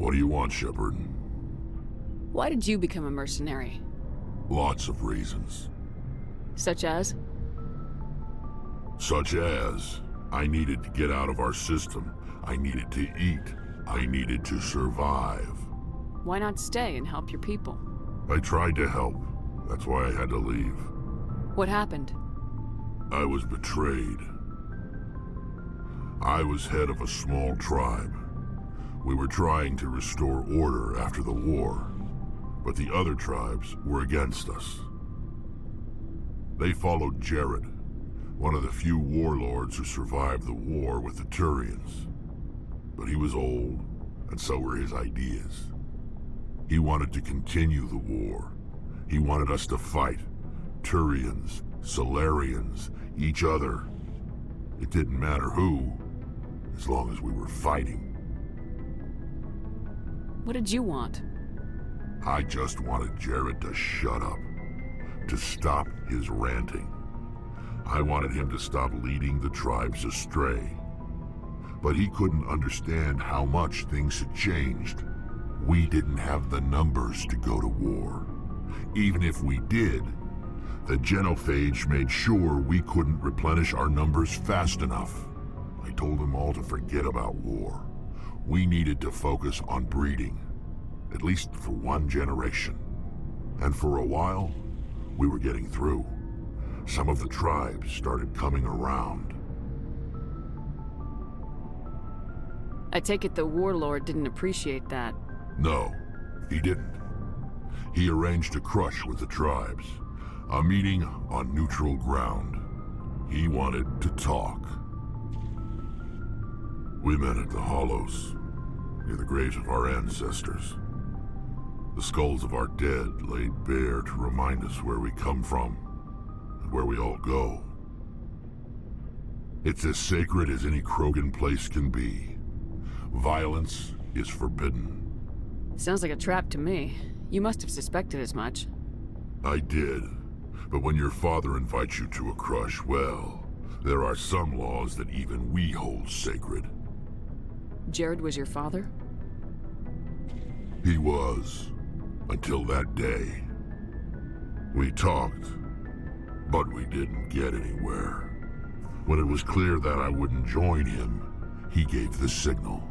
What do you want, Shepard? Why did you become a mercenary? Lots of reasons. Such as? Such as, I needed to get out of our system. I needed to eat. I needed to survive. Why not stay and help your people? I tried to help. That's why I had to leave. What happened? I was betrayed. I was head of a small tribe. We were trying to restore order after the war, but the other tribes were against us. They followed Jared, one of the few warlords who survived the war with the Turians. But he was old, and so were his ideas. He wanted to continue the war. He wanted us to fight. Turians, Solarians, each other. It didn't matter who, as long as we were fighting. What did you want? I just wanted Jared to shut up, to stop his ranting. I wanted him to stop leading the tribes astray. But he couldn't understand how much things had changed. We didn't have the numbers to go to war. Even if we did, the genophage made sure we couldn't replenish our numbers fast enough. I told them all to forget about war. We needed to focus on breeding, at least for one generation. And for a while, we were getting through. Some of the tribes started coming around. I take it the warlord didn't appreciate that. No, he didn't. He arranged a crush with the tribes, a meeting on neutral ground. He wanted to talk. We met at the Hollows, near the graves of our ancestors. The skulls of our dead laid bare to remind us where we come from and where we all go. It's as sacred as any Krogan place can be. Violence is forbidden. Sounds like a trap to me. You must have suspected as much. I did. But when your father invites you to a crush, well, there are some laws that even we hold sacred. Jared was your father? He was. Until that day. We talked, but we didn't get anywhere. When it was clear that I wouldn't join him, he gave the signal.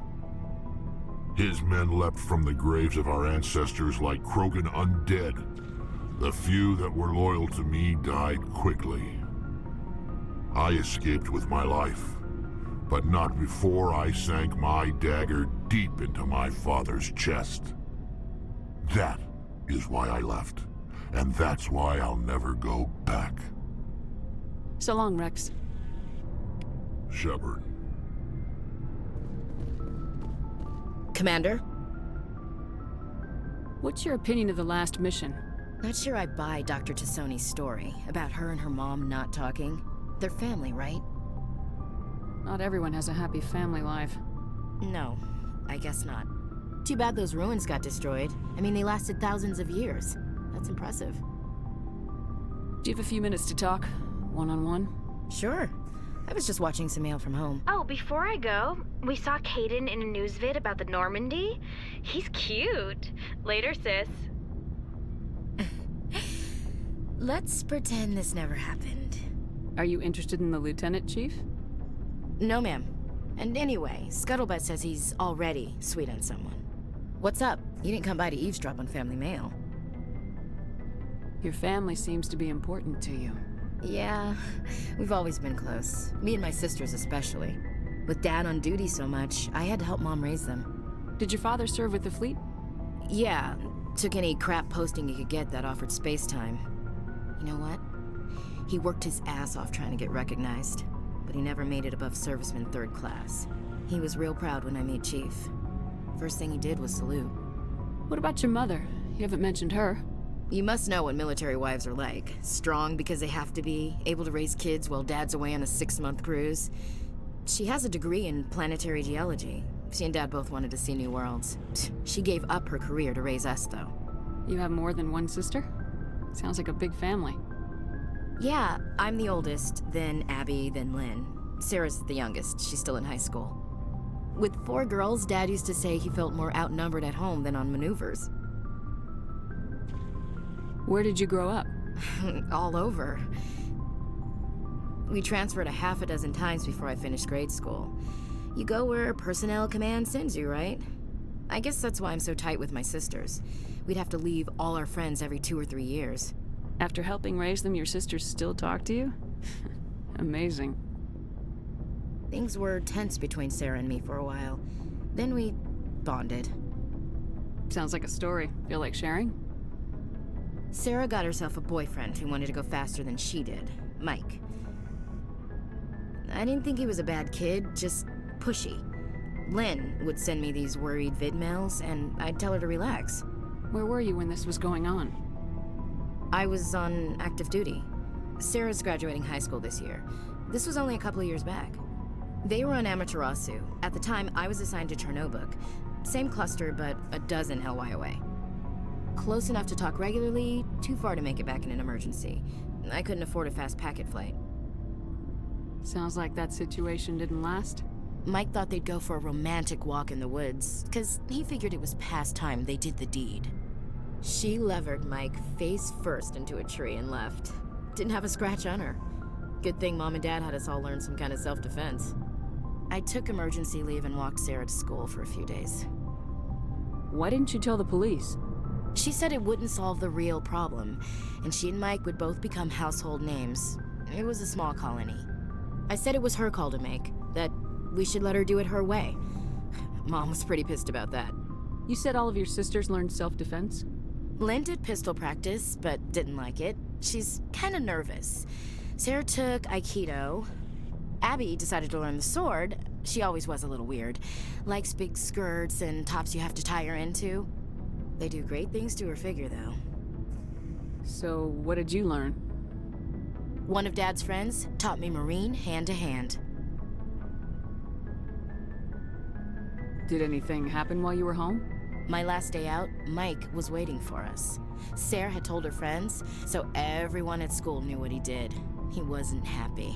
His men leapt from the graves of our ancestors like Krogan undead. The few that were loyal to me died quickly. I escaped with my life, but not before I sank my dagger deep into my father's chest. That is why I left, and that's why I'll never go back. So long, Rex. Shepard. Commander? What's your opinion of the last mission? Not sure I buy Dr. Tassoni's story about her and her mom not talking. They're family, right? Not everyone has a happy family life. No, I guess not. Too bad those ruins got destroyed. I mean, they lasted thousands of years. That's impressive. Do you have a few minutes to talk? One-on-one? Sure. I was just watching some mail from home. Oh, before I go, we saw Caden in a news vid about the Normandy. He's cute. Later, sis. Let's pretend this never happened. Are you interested in the lieutenant, Chief? No, ma'am. And anyway, Scuttlebutt says he's already sweet on someone. What's up? You didn't come by to eavesdrop on family mail. Your family seems to be important to you. Yeah, we've always been close. Me and my sisters especially. With Dad on duty so much, I had to help Mom raise them. Did your father serve with the fleet? Yeah, took any crap posting he could get that offered space time. You know what? He worked his ass off trying to get recognized, but he never made it above serviceman 3rd class. He was real proud when I made Chief. First thing he did was salute. What about your mother? You haven't mentioned her. You must know what military wives are like. Strong because they have to be, able to raise kids while Dad's away on a 6-month cruise. She has a degree in planetary geology. She and Dad both wanted to see new worlds. She gave up her career to raise us, though. You have more than one sister? Sounds like a big family. Yeah, I'm the oldest, then Abby, then Lynn. Sarah's the youngest. She's still in high school. With 4 girls, Dad used to say he felt more outnumbered at home than on maneuvers. Where did you grow up? All over. We transferred a half a dozen times before I finished grade school. You go where personnel command sends you, right? I guess that's why I'm so tight with my sisters. We'd have to leave all our friends every 2 or 3 years. After helping raise them, your sisters still talk to you? Amazing. Things were tense between Sarah and me for a while. Then we bonded. Sounds like a story. Feel like sharing? Sarah got herself a boyfriend who wanted to go faster than she did, Mike. I didn't think he was a bad kid, just pushy. Lynn would send me these worried vidmails, and I'd tell her to relax. Where were you when this was going on? I was on active duty. Sarah's graduating high school this year. This was only a couple of years back. They were on Amaterasu. At the time, I was assigned to Chernobog. Same cluster, but a dozen LY away. Close enough to talk regularly, too far to make it back in an emergency. I couldn't afford a fast packet flight. Sounds like that situation didn't last. Mike thought they'd go for a romantic walk in the woods, because he figured it was past time they did the deed. She levered Mike face first into a tree and left. Didn't have a scratch on her. Good thing Mom and Dad had us all learn some kind of self-defense. I took emergency leave and walked Sarah to school for a few days. Why didn't you tell the police? She said it wouldn't solve the real problem, and she and Mike would both become household names. It was a small colony. I said it was her call to make, that we should let her do it her way. Mom was pretty pissed about that. You said all of your sisters learned self-defense? Lynn did pistol practice, but didn't like it. She's kind of nervous. Sarah took Aikido. Abby decided to learn the sword. She always was a little weird. Likes big skirts and tops you have to tie her into. They do great things to her figure, though. So, what did you learn? One of Dad's friends taught me Marine hand to hand. Did anything happen while you were home? My last day out, Mike was waiting for us. Sarah had told her friends, so everyone at school knew what he did. He wasn't happy.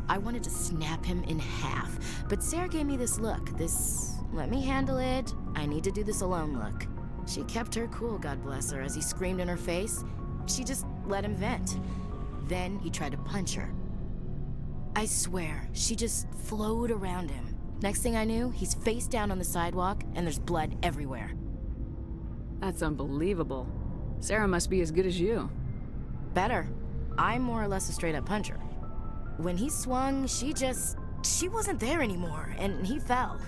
I wanted to snap him in half, but Sarah gave me this look, this let me handle it, I need to do this alone look. She kept her cool, God bless her, as he screamed in her face. She just let him vent. Then he tried to punch her. I swear, she just flowed around him. Next thing I knew, he's face down on the sidewalk, and there's blood everywhere. That's unbelievable. Sarah must be as good as you. Better. I'm more or less a straight-up puncher. When he swung, she wasn't there anymore, and he fell.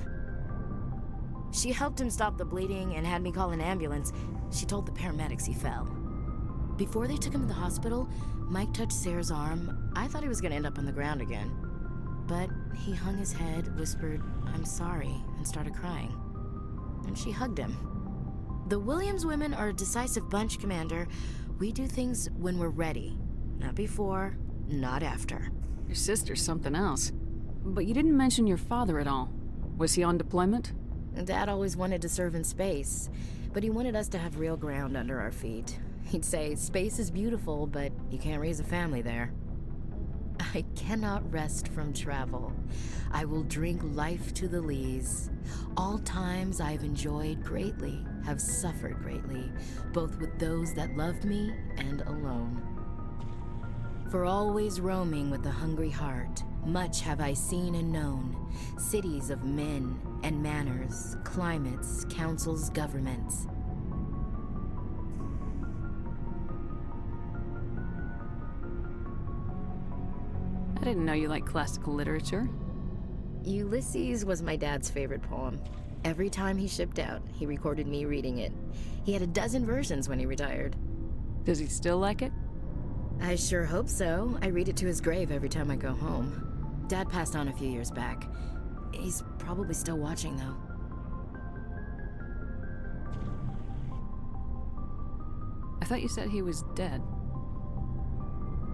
She helped him stop the bleeding and had me call an ambulance. She told the paramedics he fell. Before they took him to the hospital, Mike touched Sarah's arm. I thought he was gonna end up on the ground again. But he hung his head, whispered, "I'm sorry," and started crying. And she hugged him. The Williams women are a decisive bunch, Commander. We do things when we're ready. Not before, not after. Your sister's something else. But you didn't mention your father at all. Was he on deployment? Dad always wanted to serve in space, but he wanted us to have real ground under our feet. He'd say, space is beautiful, but you can't raise a family there. I cannot rest from travel. I will drink life to the lees. All times I've enjoyed greatly, have suffered greatly, both with those that loved me and alone. For always roaming with a hungry heart, much have I seen and known, cities of men and manners, climates, councils, governments. I didn't know you liked classical literature. Ulysses was my dad's favorite poem. Every time he shipped out, he recorded me reading it. He had a dozen versions when he retired. Does he still like it? I sure hope so. I read it to his grave every time I go home. Dad passed on a few years back. He's probably still watching, though. I thought you said he was dead.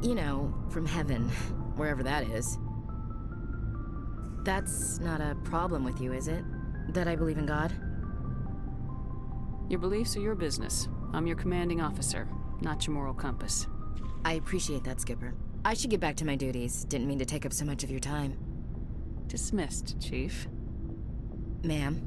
You know, from heaven, wherever that is. That's not a problem with you, is it? That I believe in God? Your beliefs are your business. I'm your commanding officer, not your moral compass. I appreciate that, Skipper. I should get back to my duties. Didn't mean to take up so much of your time. Dismissed, Chief. Ma'am?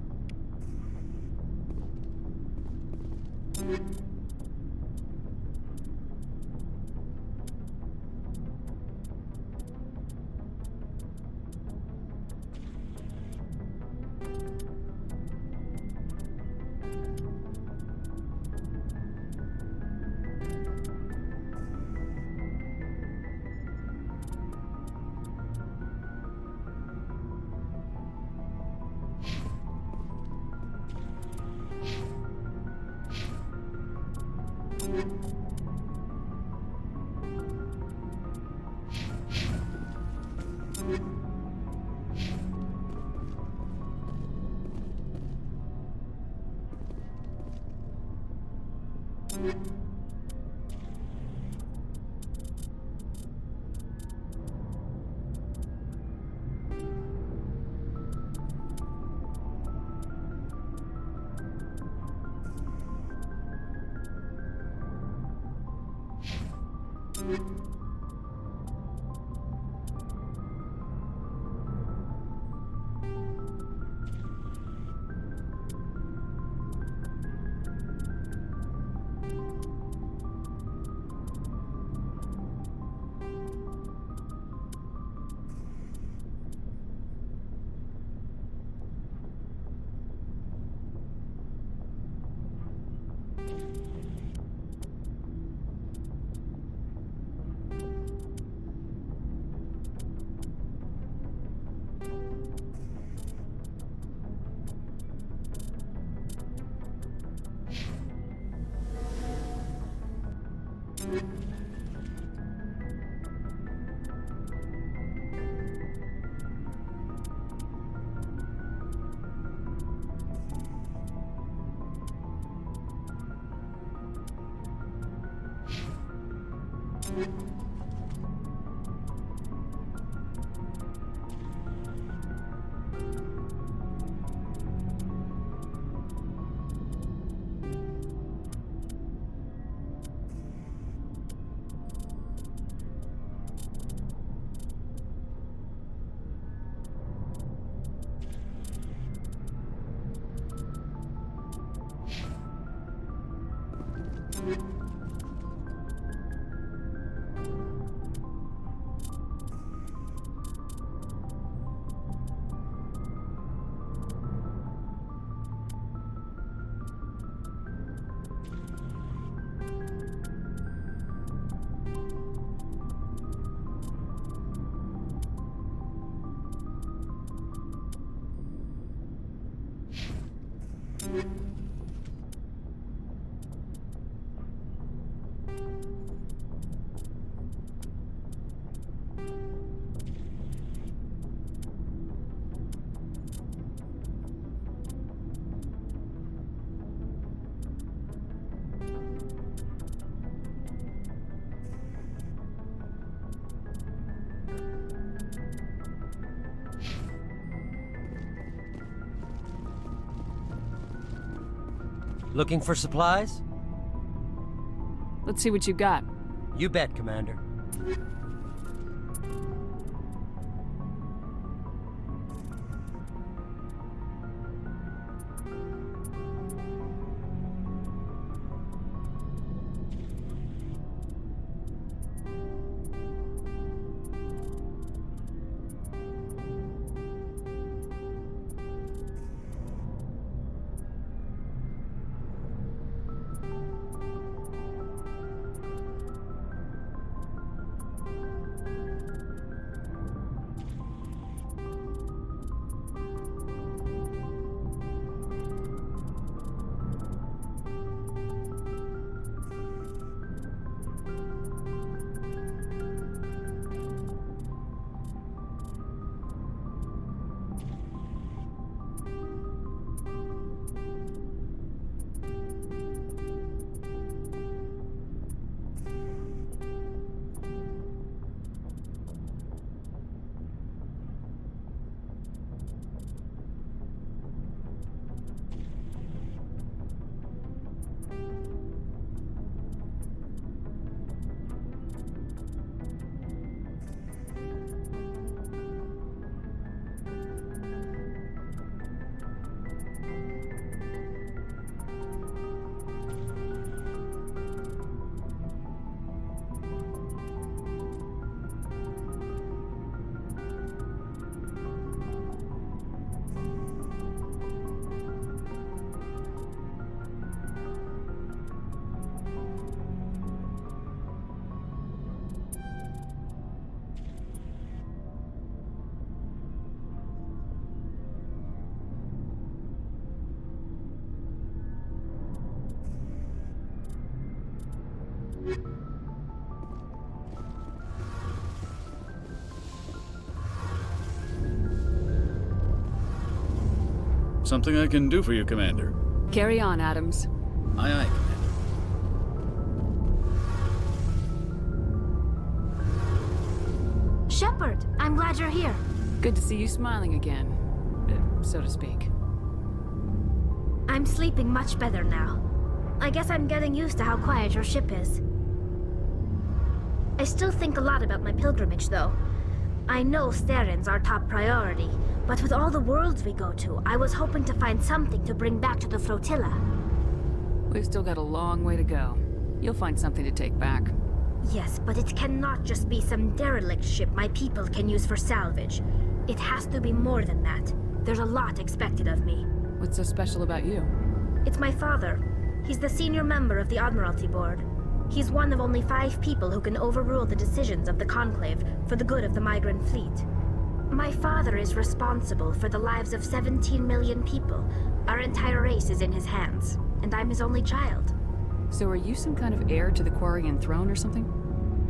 Looking for supplies? Let's see what you got. You bet, Commander. Something I can do for you, Commander. Carry on, Adams. Aye, aye, Commander. Shepard, I'm glad you're here. Good to see you smiling again, so to speak. I'm sleeping much better now. I guess I'm getting used to how quiet your ship is. I still think a lot about my pilgrimage, though. I know Starin's our top priority, but with all the worlds we go to, I was hoping to find something to bring back to the flotilla. We've still got a long way to go. You'll find something to take back. Yes, but it cannot just be some derelict ship my people can use for salvage. It has to be more than that. There's a lot expected of me. What's so special about you? It's my father. He's the senior member of the Admiralty Board. He's one of only 5 people who can overrule the decisions of the Conclave for the good of the migrant fleet. My father is responsible for the lives of 17 million people. Our entire race is in his hands, and I'm his only child. So are you some kind of heir to the Quarian throne or something?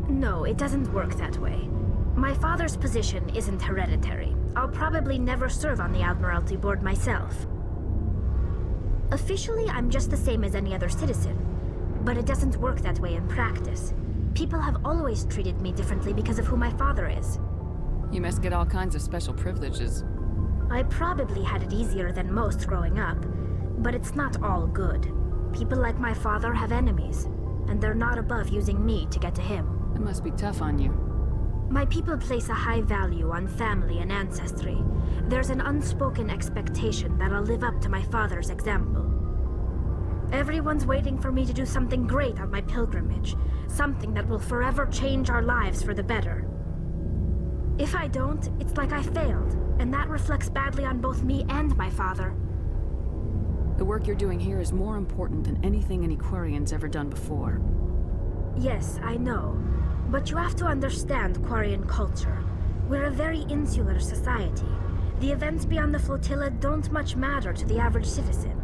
No, it doesn't work that way. My father's position isn't hereditary. I'll probably never serve on the Admiralty Board myself. Officially, I'm just the same as any other citizen. But it doesn't work that way in practice. People have always treated me differently because of who my father is. You must get all kinds of special privileges. I probably had it easier than most growing up, but it's not all good. People like my father have enemies, and they're not above using me to get to him. It must be tough on you. My people place a high value on family and ancestry. There's an unspoken expectation that I'll live up to my father's example. Everyone's waiting for me to do something great on my pilgrimage, something that will forever change our lives for the better. If I don't, it's like I failed, and that reflects badly on both me and my father. The work you're doing here is more important than anything any Quarian's ever done before. Yes, I know. But you have to understand Quarian culture. We're a very insular society. The events beyond the flotilla don't much matter to the average citizen.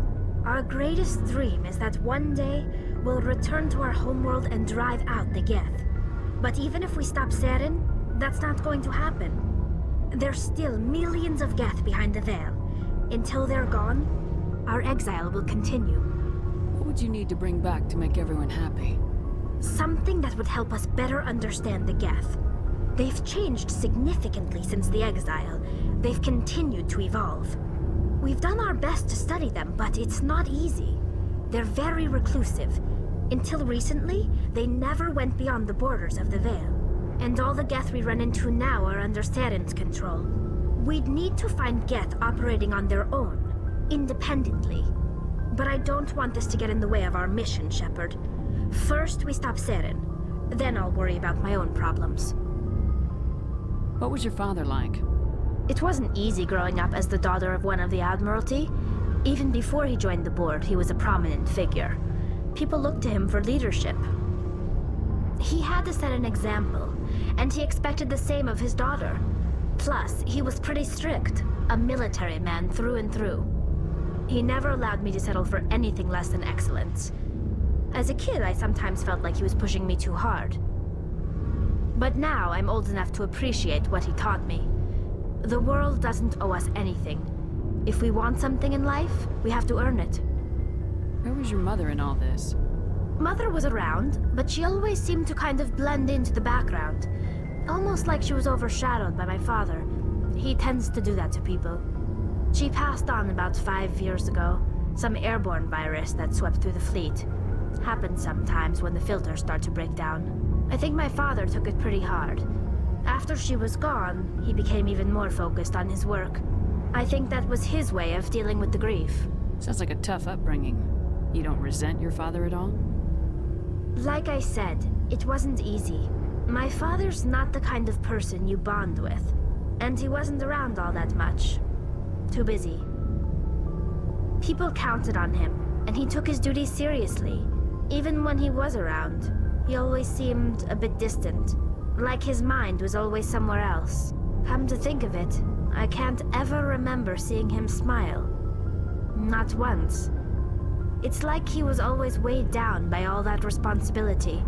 Our greatest dream is that one day we'll return to our homeworld and drive out the Geth. But even if we stop Saren, that's not going to happen. There's still millions of Geth behind the veil. Until they're gone, our exile will continue. What would you need to bring back to make everyone happy? Something that would help us better understand the Geth. They've changed significantly since the exile. They've continued to evolve. We've done our best to study them, but it's not easy. They're very reclusive. Until recently, they never went beyond the borders of the Veil. And all the Geth we run into now are under Saren's control. We'd need to find Geth operating on their own, independently. But I don't want this to get in the way of our mission, Shepard. First, we stop Saren. Then I'll worry about my own problems. What was your father like? It wasn't easy growing up as the daughter of one of the Admiralty. Even before he joined the board, he was a prominent figure. People looked to him for leadership. He had to set an example, and he expected the same of his daughter. Plus, he was pretty strict, a military man through and through. He never allowed me to settle for anything less than excellence. As a kid, I sometimes felt like he was pushing me too hard. But now I'm old enough to appreciate what he taught me. The world doesn't owe us anything. If we want something in life, we have to earn it. Where was your mother in all this? Mother was around, but she always seemed to kind of blend into the background. Almost like she was overshadowed by my father. He tends to do that to people. She passed on about 5 years ago. Some airborne virus that swept through the fleet. Happens sometimes when the filters start to break down. I think my father took it pretty hard. After she was gone, he became even more focused on his work. I think that was his way of dealing with the grief. Sounds like a tough upbringing. You don't resent your father at all? Like I said, it wasn't easy. My father's not the kind of person you bond with. And he wasn't around all that much. Too busy. People counted on him, and he took his duties seriously. Even when he was around, he always seemed a bit distant. Like his mind was always somewhere else. Come to think of it, I can't ever remember seeing him smile. Not once. It's like he was always weighed down by all that responsibility.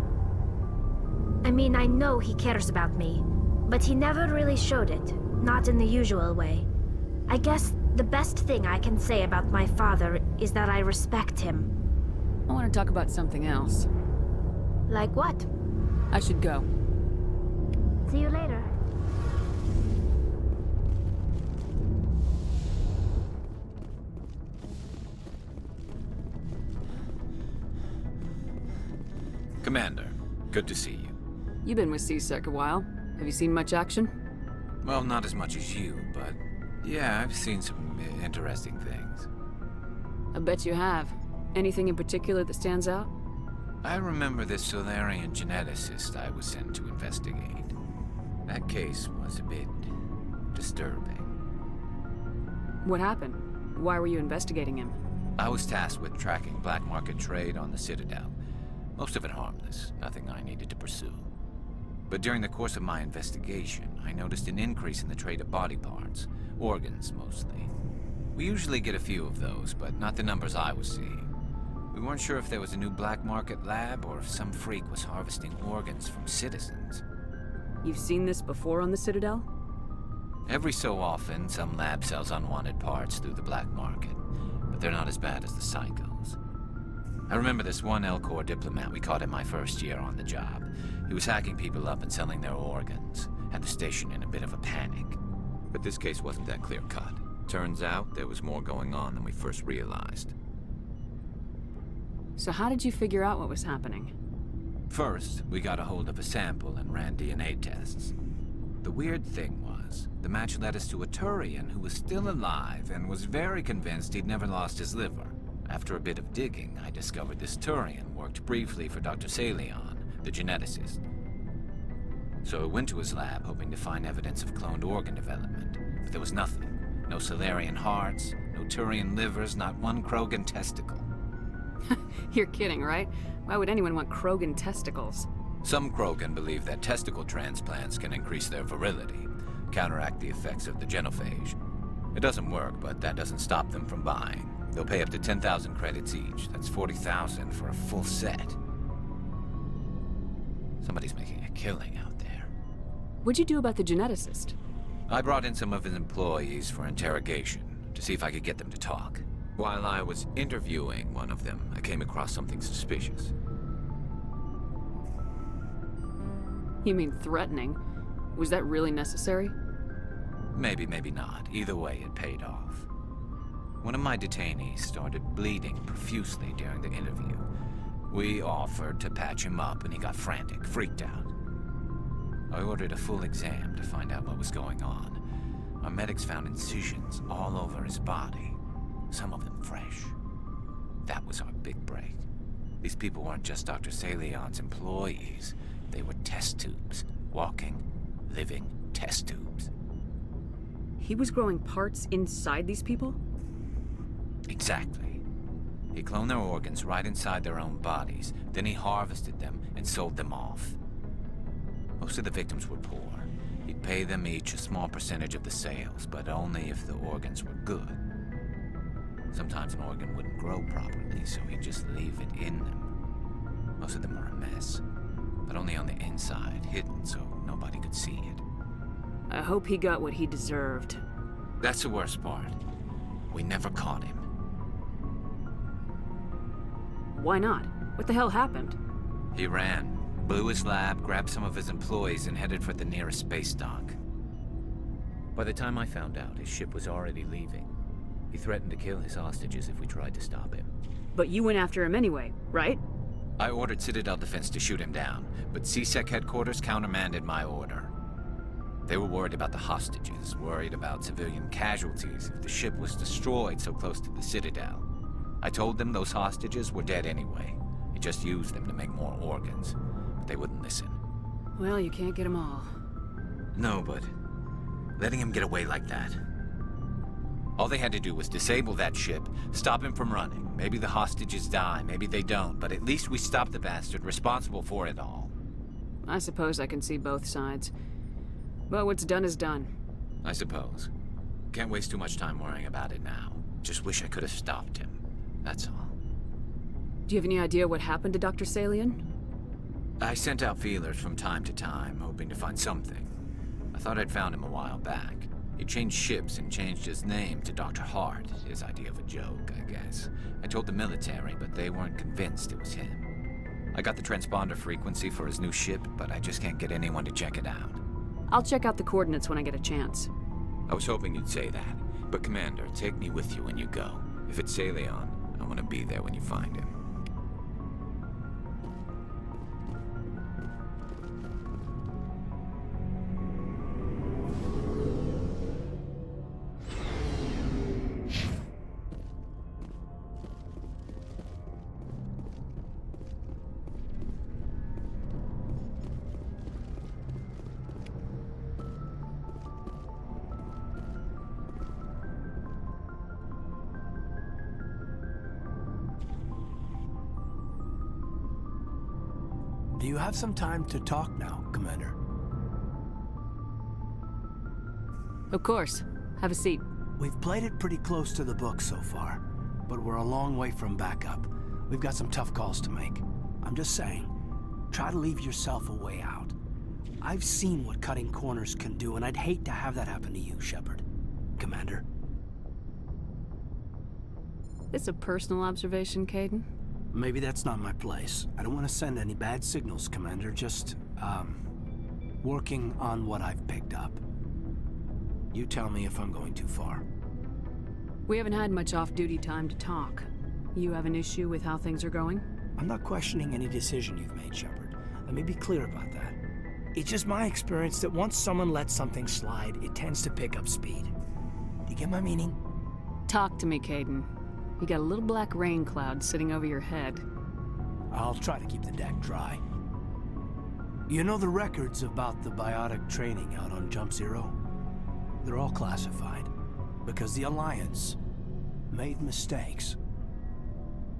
I mean, I know he cares about me, but he never really showed it, not in the usual way. I guess The best thing I can say about my father is that I respect him. I want to talk about something else. Like what? I should go. See you later. Commander, good to see you. You've been with C-Sec a while. Have you seen much action? Well, not as much as you, but yeah, I've seen some interesting things. I bet you have. Anything in particular that stands out? I remember this Solarian geneticist I was sent to investigate. That case was a bit disturbing. What happened? Why were you investigating him? I was tasked with tracking black market trade on the Citadel. Most of it harmless, nothing I needed to pursue. But during the course of my investigation, I noticed an increase in the trade of body parts, organs mostly. We usually get a few of those, but not the numbers I was seeing. We weren't sure if there was a new black market lab or if some freak was harvesting organs from citizens. You've seen this before on the Citadel? Every so often, some lab sells unwanted parts through the black market, but they're not as bad as the psychos. I remember this one L-Corps diplomat we caught in my first year on the job. He was hacking people up and selling their organs, had the station in a bit of a panic. But this case wasn't that clear-cut. Turns out there was more going on than we first realized. So how did you figure out what was happening? First, we got a hold of a sample and ran DNA tests. The weird thing was, the match led us to a Turian who was still alive and was very convinced he'd never lost his liver. After a bit of digging, I discovered this Turian worked briefly for Dr. Salion, the geneticist. So I went to his lab hoping to find evidence of cloned organ development, but there was nothing. No Solarian hearts, no Turian livers, not one Krogan testicle. You're kidding, right? Why would anyone want Krogan testicles? Some Krogan believe that testicle transplants can increase their virility, counteract the effects of the genophage. It doesn't work, but that doesn't stop them from buying. They'll pay up to 10,000 credits each. That's 40,000 for a full set. Somebody's making a killing out there. What'd you do about the geneticist? I brought in some of his employees for interrogation, to see if I could get them to talk. While I was interviewing one of them, I came across something suspicious. You mean threatening? Was that really necessary? Maybe, maybe not. Either way, it paid off. One of my detainees started bleeding profusely during the interview. We offered to patch him up and he got frantic, freaked out. I ordered a full exam to find out what was going on. Our medics found incisions all over his body, some of them fresh. That was our big break. These people weren't just Dr. Salion's employees. They were test tubes. Walking, living test tubes. He was growing parts inside these people? Exactly. He cloned their organs right inside their own bodies. Then he harvested them and sold them off. Most of the victims were poor. He'd pay them each a small percentage of the sales, but only if the organs were good. Sometimes an organ wouldn't grow properly, so he'd just leave it in them. Most of them were a mess, but only on the inside, hidden so nobody could see it. I hope he got what he deserved. That's the worst part. We never caught him. Why not? What the hell happened? He ran, blew his lab, grabbed some of his employees, and headed for the nearest space dock. By the time I found out, his ship was already leaving. He threatened to kill his hostages if we tried to stop him. But you went after him anyway, right? I ordered Citadel Defense to shoot him down, but C-Sec headquarters countermanded my order. They were worried about the hostages, worried about civilian casualties if the ship was destroyed so close to the Citadel. I told them those hostages were dead anyway. He just used them to make more organs, but they wouldn't listen. Well, you can't get them all. No, but letting him get away like that. All they had to do was disable that ship, stop him from running. Maybe the hostages die, maybe they don't, but at least we stopped the bastard responsible for it all. I suppose I can see both sides. But what's done is done. I suppose. Can't waste too much time worrying about it now. Just wish I could have stopped him. That's all. Do you have any idea what happened to Dr. Salion? I sent out feelers from time to time, hoping to find something. I thought I'd found him a while back. He changed ships and changed his name to Dr. Hart, his idea of a joke, I guess. I told the military, but they weren't convinced it was him. I got the transponder frequency for his new ship, but I just can't get anyone to check it out. I'll check out the coordinates when I get a chance. I was hoping you'd say that, but Commander, take me with you when you go. If it's Saleon, I want to be there when you find him. Do you have some time to talk now, Commander? Of course. Have a seat. We've played it pretty close to the book so far, but we're a long way from backup. We've got some tough calls to make. I'm just saying, try to leave yourself a way out. I've seen what cutting corners can do, and I'd hate to have that happen to you, Shepard. Commander. It's a personal observation, Caden. Maybe that's not my place. I don't want to send any bad signals, Commander. Just, working on what I've picked up. You tell me if I'm going too far. We haven't had much off-duty time to talk. You have an issue with how things are going? I'm not questioning any decision you've made, Shepard. Let me be clear about that. It's just my experience that once someone lets something slide, it tends to pick up speed. Do you get my meaning? Talk to me, Caden. You got a little black rain cloud sitting over your head. I'll try to keep the deck dry. You know the records about the biotic training out on Jump Zero? They're all classified, because the Alliance made mistakes.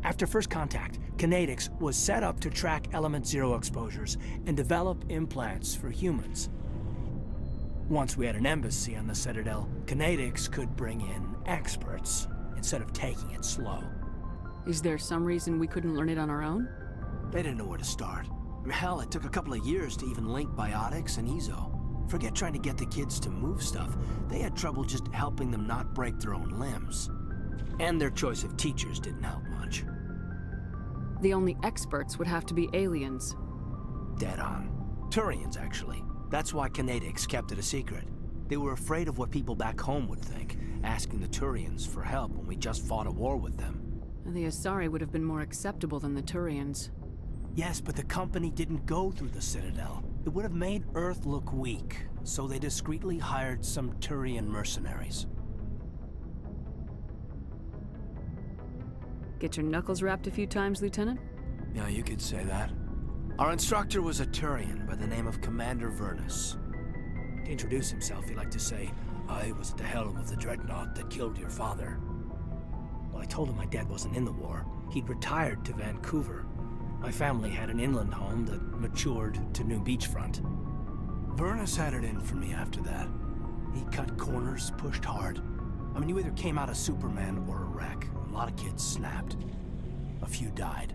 After first contact, Kinetics was set up to track Element Zero exposures and develop implants for humans. Once we had an embassy on the Citadel, Kinetics could bring in experts instead of taking it slow. Is there some reason we couldn't learn it on our own? They didn't know where to start. I mean, hell, it took a couple of years to even link biotics and Ezo. Forget trying to get the kids to move stuff. They had trouble just helping them not break their own limbs. And their choice of teachers didn't help much. The only experts would have to be aliens. Dead on. Turians, actually. That's why Kinetics kept it a secret. They were afraid of what people back home would think, asking the Turians for help when we just fought a war with them. And the Asari would have been more acceptable than the Turians. Yes, but the company didn't go through the Citadel. It would have made Earth look weak, so they discreetly hired some Turian mercenaries. Get your knuckles rapped a few times, Lieutenant? Yeah, you could say that. Our instructor was a Turian by the name of Commander Vernus. To introduce himself, he liked to say, "I was at the helm of the dreadnought that killed your father." Well, I told him my dad wasn't in the war. He'd retired to Vancouver. My family had an inland home that matured to new beachfront. Vernus had it in for me after that. He cut corners, pushed hard. I mean, you either came out a Superman or a wreck. A lot of kids snapped. A few died.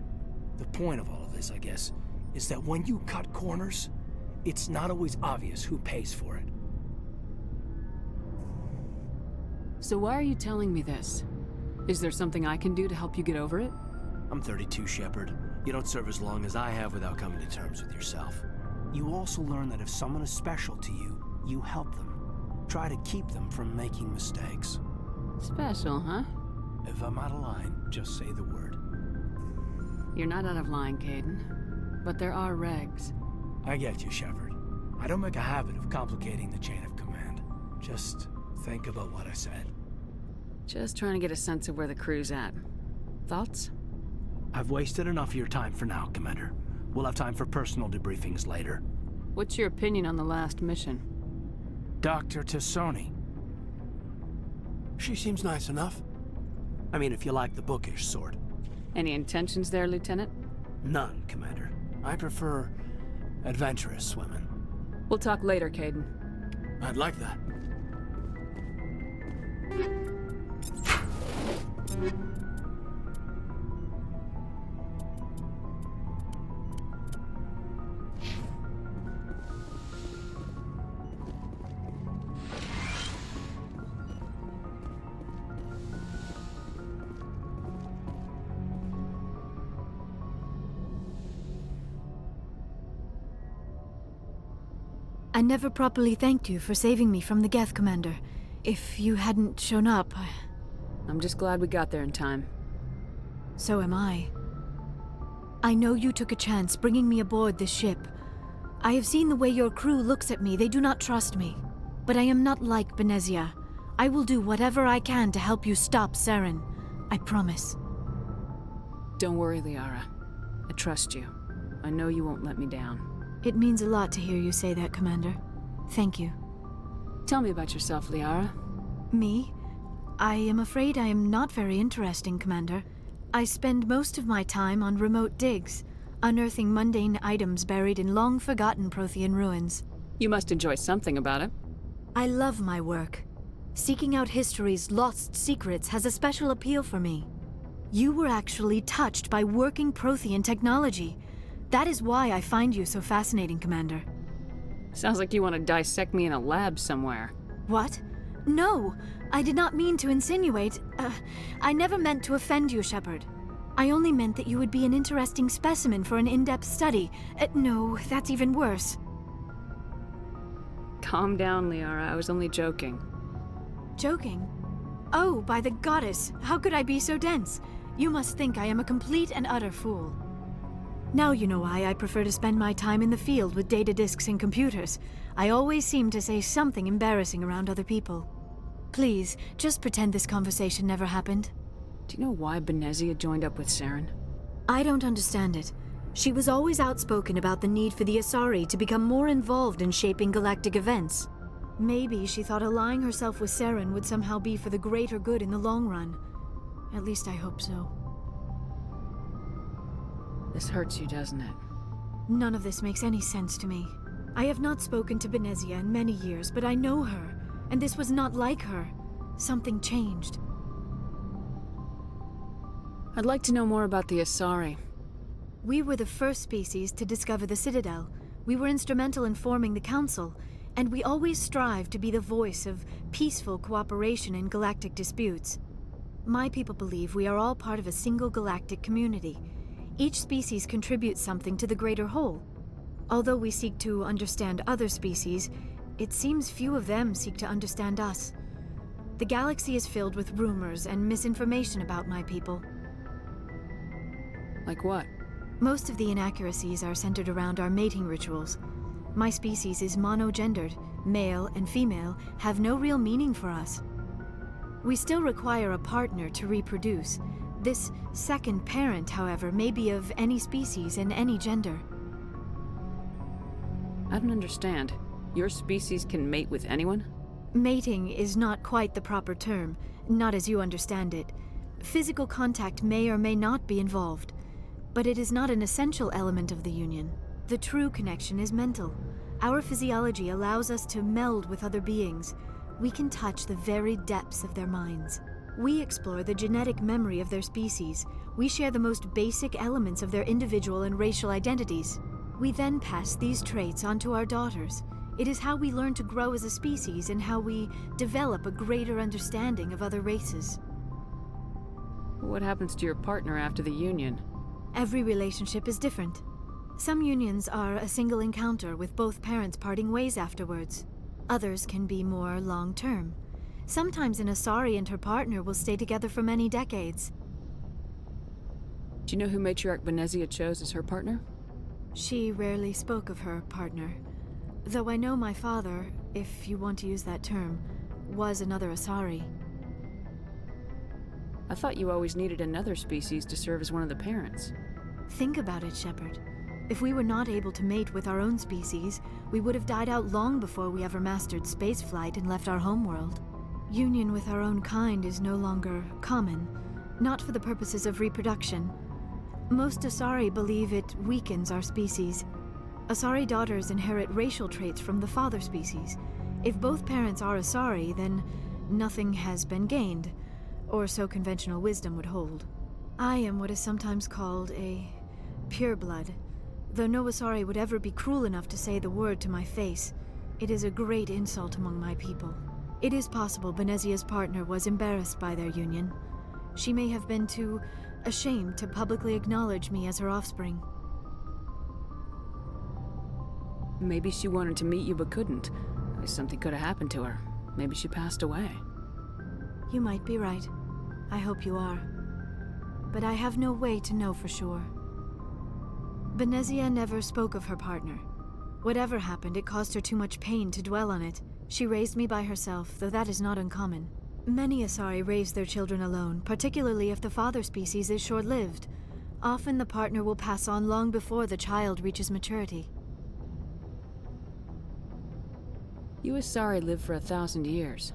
The point of all of this, I guess, is that when you cut corners, it's not always obvious who pays for it. So why are you telling me this? Is there something I can do to help you get over it? I'm 32, Shepard. You don't serve as long as I have without coming to terms with yourself. You also learn that if someone is special to you, you help them. Try to keep them from making mistakes. Special, huh? If I'm out of line, just say the word. You're not out of line, Caden. But there are regs. I get you, Shepard. I don't make a habit of complicating the chain of command. Just think about what I said. Just trying to get a sense of where the crew's at. Thoughts? I've wasted enough of your time for now, Commander. We'll have time for personal debriefings later. What's your opinion on the last mission? Dr. Tassoni. She seems nice enough. I mean, if you like the bookish sort. Any intentions there, Lieutenant? None, Commander. I prefer adventurous women. We'll talk later, Caden. I'd like that. I never properly thanked you for saving me from the Geth, Commander. If you hadn't shown up, I'm just glad we got there in time. so am I. I know you took a chance bringing me aboard this ship. I have seen the way your crew looks at me. They do not trust me. But I am not like Benezia. I will do whatever I can to help you stop Saren. I promise. Don't worry, Liara. I trust you. I know you won't let me down. It means a lot to hear you say that, Commander. Thank you. Tell me about yourself, Liara. Me? I am afraid I am not very interesting, Commander. I spend most of my time on remote digs, unearthing mundane items buried in long-forgotten Prothean ruins. You must enjoy something about it. I love my work. Seeking out history's lost secrets has a special appeal for me. You were actually touched by working Prothean technology. That is why I find you so fascinating, Commander. Sounds like you want to dissect me in a lab somewhere. What? No! I did not mean to insinuate. I never meant to offend you, Shepard. I only meant that you would be an interesting specimen for an in-depth study. No, that's even worse. Calm down, Liara. I was only joking. Joking? Oh, by the goddess, how could I be so dense? You must think I am a complete and utter fool. Now you know why I prefer to spend my time in the field with data disks and computers. I always seem to say something embarrassing around other people. Please, just pretend this conversation never happened. Do you know why Benezia joined up with Saren? I don't understand it. She was always outspoken about the need for the Asari to become more involved in shaping galactic events. Maybe she thought allying herself with Saren would somehow be for the greater good in the long run. At least I hope so. This hurts you, doesn't it? None of this makes any sense to me. I have not spoken to Benezia in many years, but I know her, and this was not like her. Something changed. I'd like to know more about the Asari. We were the first species to discover the Citadel. We were instrumental in forming the Council, and we always strive to be the voice of peaceful cooperation in galactic disputes. My people believe we are all part of a single galactic community. Each species contributes something to the greater whole. Although we seek to understand other species, it seems few of them seek to understand us. The galaxy is filled with rumors and misinformation about my people. Like what? Most of the inaccuracies are centered around our mating rituals. My species is monogendered. Male and female have no real meaning for us. We still require a partner to reproduce. This second parent, however, may be of any species and any gender. I don't understand. Your species can mate with anyone? Mating is not quite the proper term, not as you understand it. Physical contact may or may not be involved, but it is not an essential element of the union. The true connection is mental. Our physiology allows us to meld with other beings. We can touch the very depths of their minds. We explore the genetic memory of their species. We share the most basic elements of their individual and racial identities. We then pass these traits on to our daughters. It is how we learn to grow as a species and how we develop a greater understanding of other races. What happens to your partner after the union? Every relationship is different. Some unions are a single encounter with both parents parting ways afterwards. Others can be more long-term. Sometimes an Asari and her partner will stay together for many decades. Do you know who Matriarch Benezia chose as her partner? She rarely spoke of her partner. Though I know my father, if you want to use that term, was another Asari. I thought you always needed another species to serve as one of the parents. Think about it, Shepard. If we were not able to mate with our own species, we would have died out long before we ever mastered spaceflight and left our homeworld. Union with our own kind is no longer common, not for the purposes of reproduction. Most Asari believe it weakens our species. Asari daughters inherit racial traits from the father species. If both parents are Asari, then nothing has been gained, or so conventional wisdom would hold. I am what is sometimes called a pureblood, though no Asari would ever be cruel enough to say the word to my face. It is a great insult among my people. It is possible Benezia's partner was embarrassed by their union. She may have been too ashamed to publicly acknowledge me as her offspring. Maybe she wanted to meet you but couldn't. Something could have happened to her. Maybe she passed away. You might be right. I hope you are. But I have no way to know for sure. Benezia never spoke of her partner. Whatever happened, it caused her too much pain to dwell on it. She raised me by herself, though that is not uncommon. Many Asari raise their children alone, particularly if the father species is short-lived. Often the partner will pass on long before the child reaches maturity. You Asari live for 1,000 years.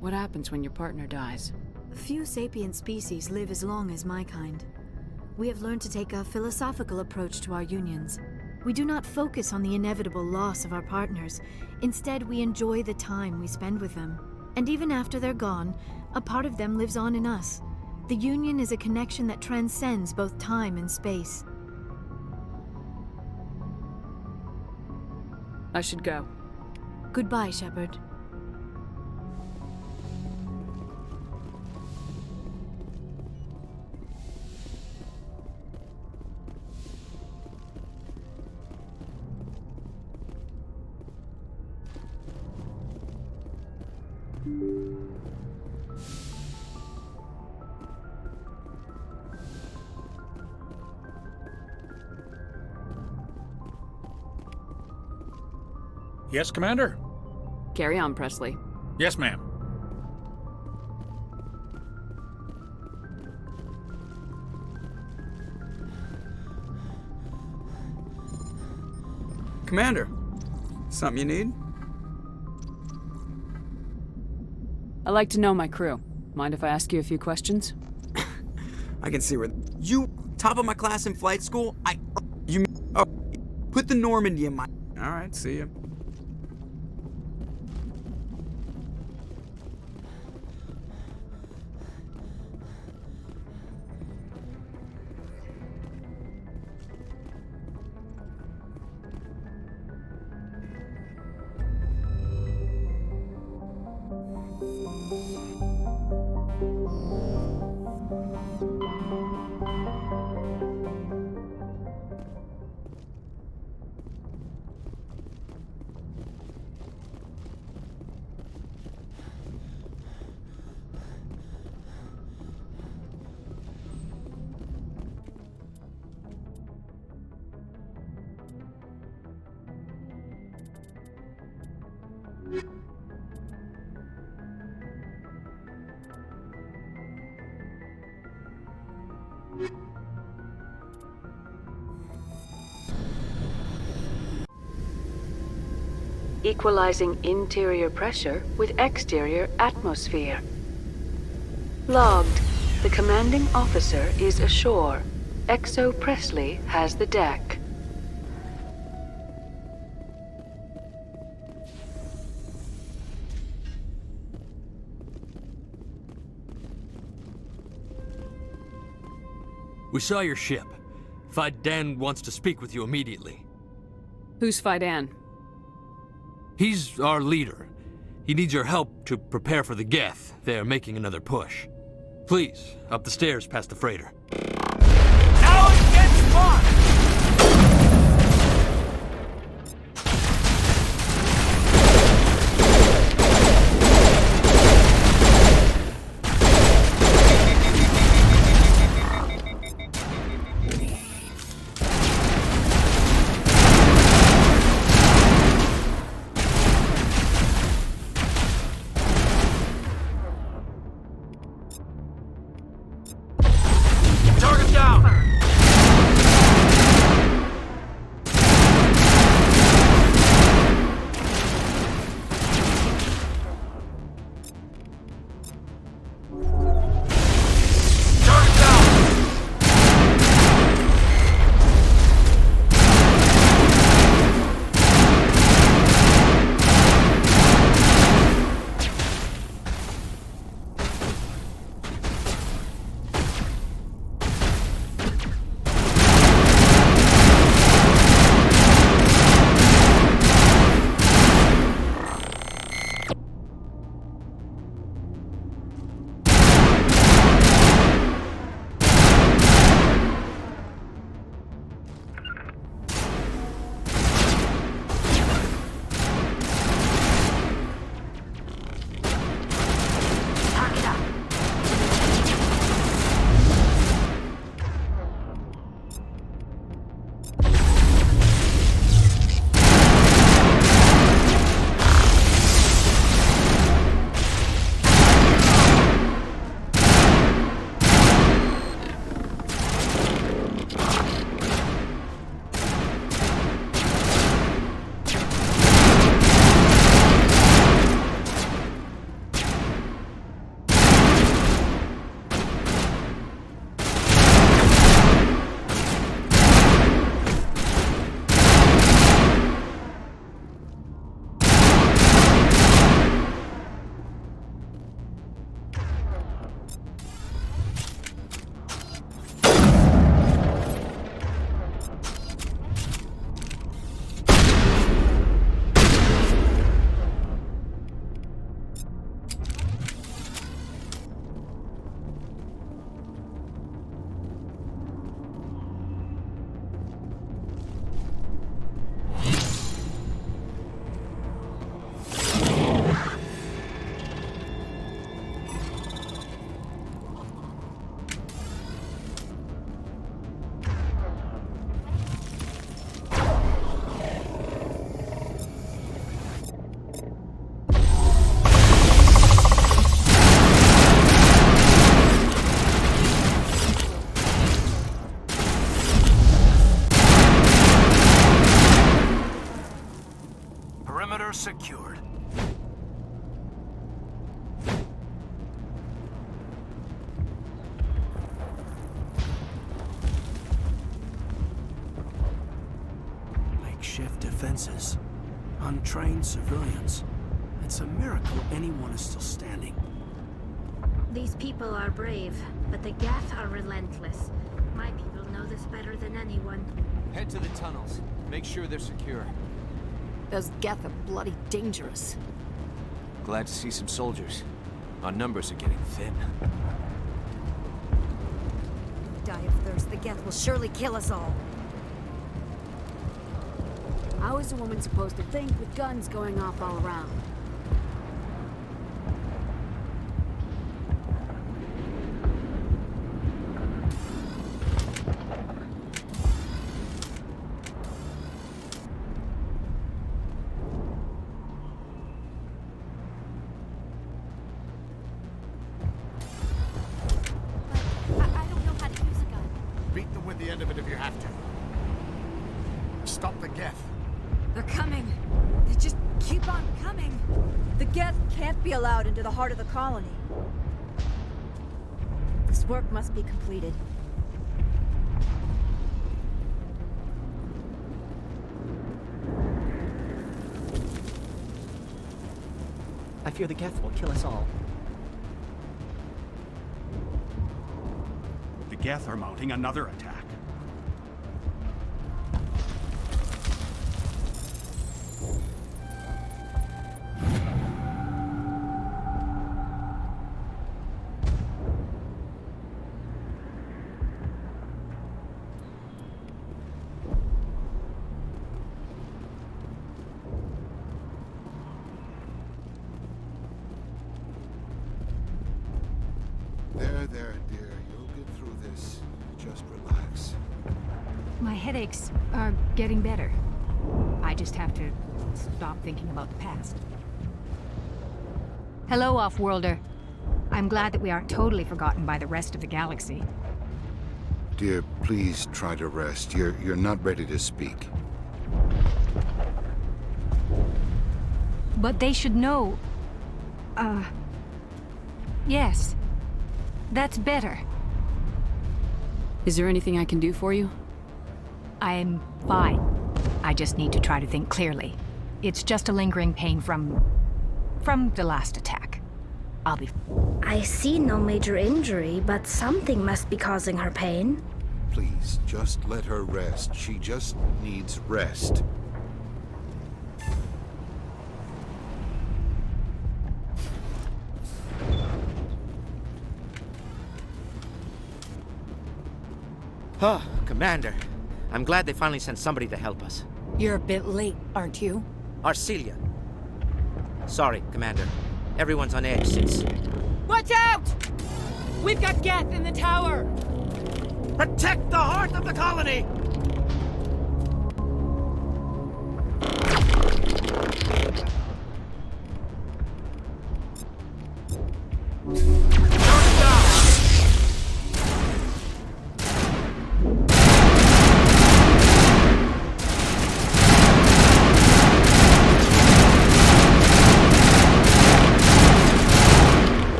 What happens when your partner dies? Few sapient species live as long as my kind. We have learned to take a philosophical approach to our unions. We do not focus on the inevitable loss of our partners. Instead, we enjoy the time we spend with them. And even after they're gone, a part of them lives on in us. The union is a connection that transcends both time and space. I should go. Goodbye, Shepard. Yes, Commander? Carry on, Presley. Yes, ma'am. Commander, something you need? I like to know my crew. Mind if I ask you a few questions? I can see where you top of my class in flight school. Put the Normandy in my. All right, see ya. Equalizing interior pressure with exterior atmosphere. Logged. The commanding officer is ashore. Exo Presley has the deck. We saw your ship. Fidan wants to speak with you immediately. Who's Fidan? He's our leader. He needs your help to prepare for the Geth. They're making another push. Please, up the stairs past the freighter. Now it gets fun! Target down! Perimeter secured. Makeshift defenses. Untrained civilians. It's a miracle anyone is still standing. These people are brave, but the Geth are relentless. My people know this better than anyone. Head to the tunnels. Make sure they're secure. Those Geth are bloody dangerous. Glad to see some soldiers. Our numbers are getting thin. Die of thirst. The Geth will surely kill us all. How is a woman supposed to think with guns going off all around? I don't know how to use a gun. Beat them with the end of it if you have to. Stop the Geth. They're coming. They just keep on coming. The Geth can't be allowed into the heart of the colony. This work must be completed. I fear the Geth will kill us all. The Geth are mounting another attack. There, dear. You'll get through this. Just relax. My headaches are getting better. I just have to stop thinking about the past. Hello, Off-Worlder. I'm glad that we aren't totally forgotten by the rest of the galaxy. Dear, please try to rest. You're not ready to speak. But they should know... Yes. That's better. Is there anything I can do for you? I'm fine. I just need to try to think clearly. It's just a lingering pain from the last attack. I'll be... I see no major injury, but something must be causing her pain. Please, just let her rest. She just needs rest. Oh, Commander. I'm glad they finally sent somebody to help us. You're a bit late, aren't you? Arcelia. Sorry, Commander. Everyone's on edge since... Watch out! We've got Geth in the tower! Protect the heart of the colony!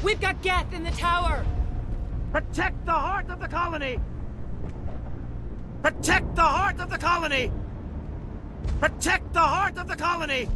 We've got Geth in the tower! Protect the heart of the colony! Protect the heart of the colony! Protect the heart of the colony!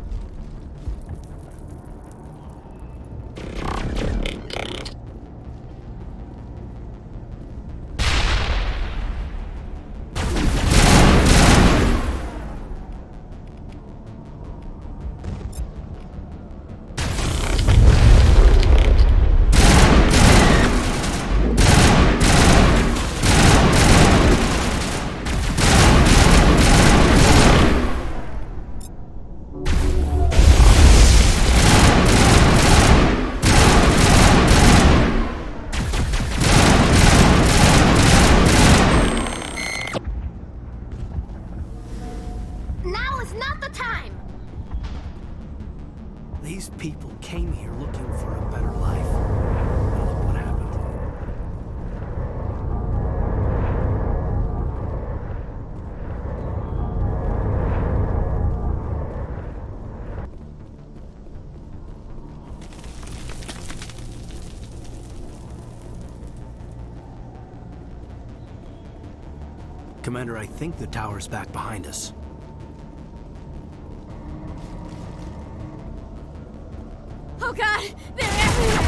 people came here looking for a better life. And look what happened. Commander, I think the tower's back behind us. Oh god! They're everywhere!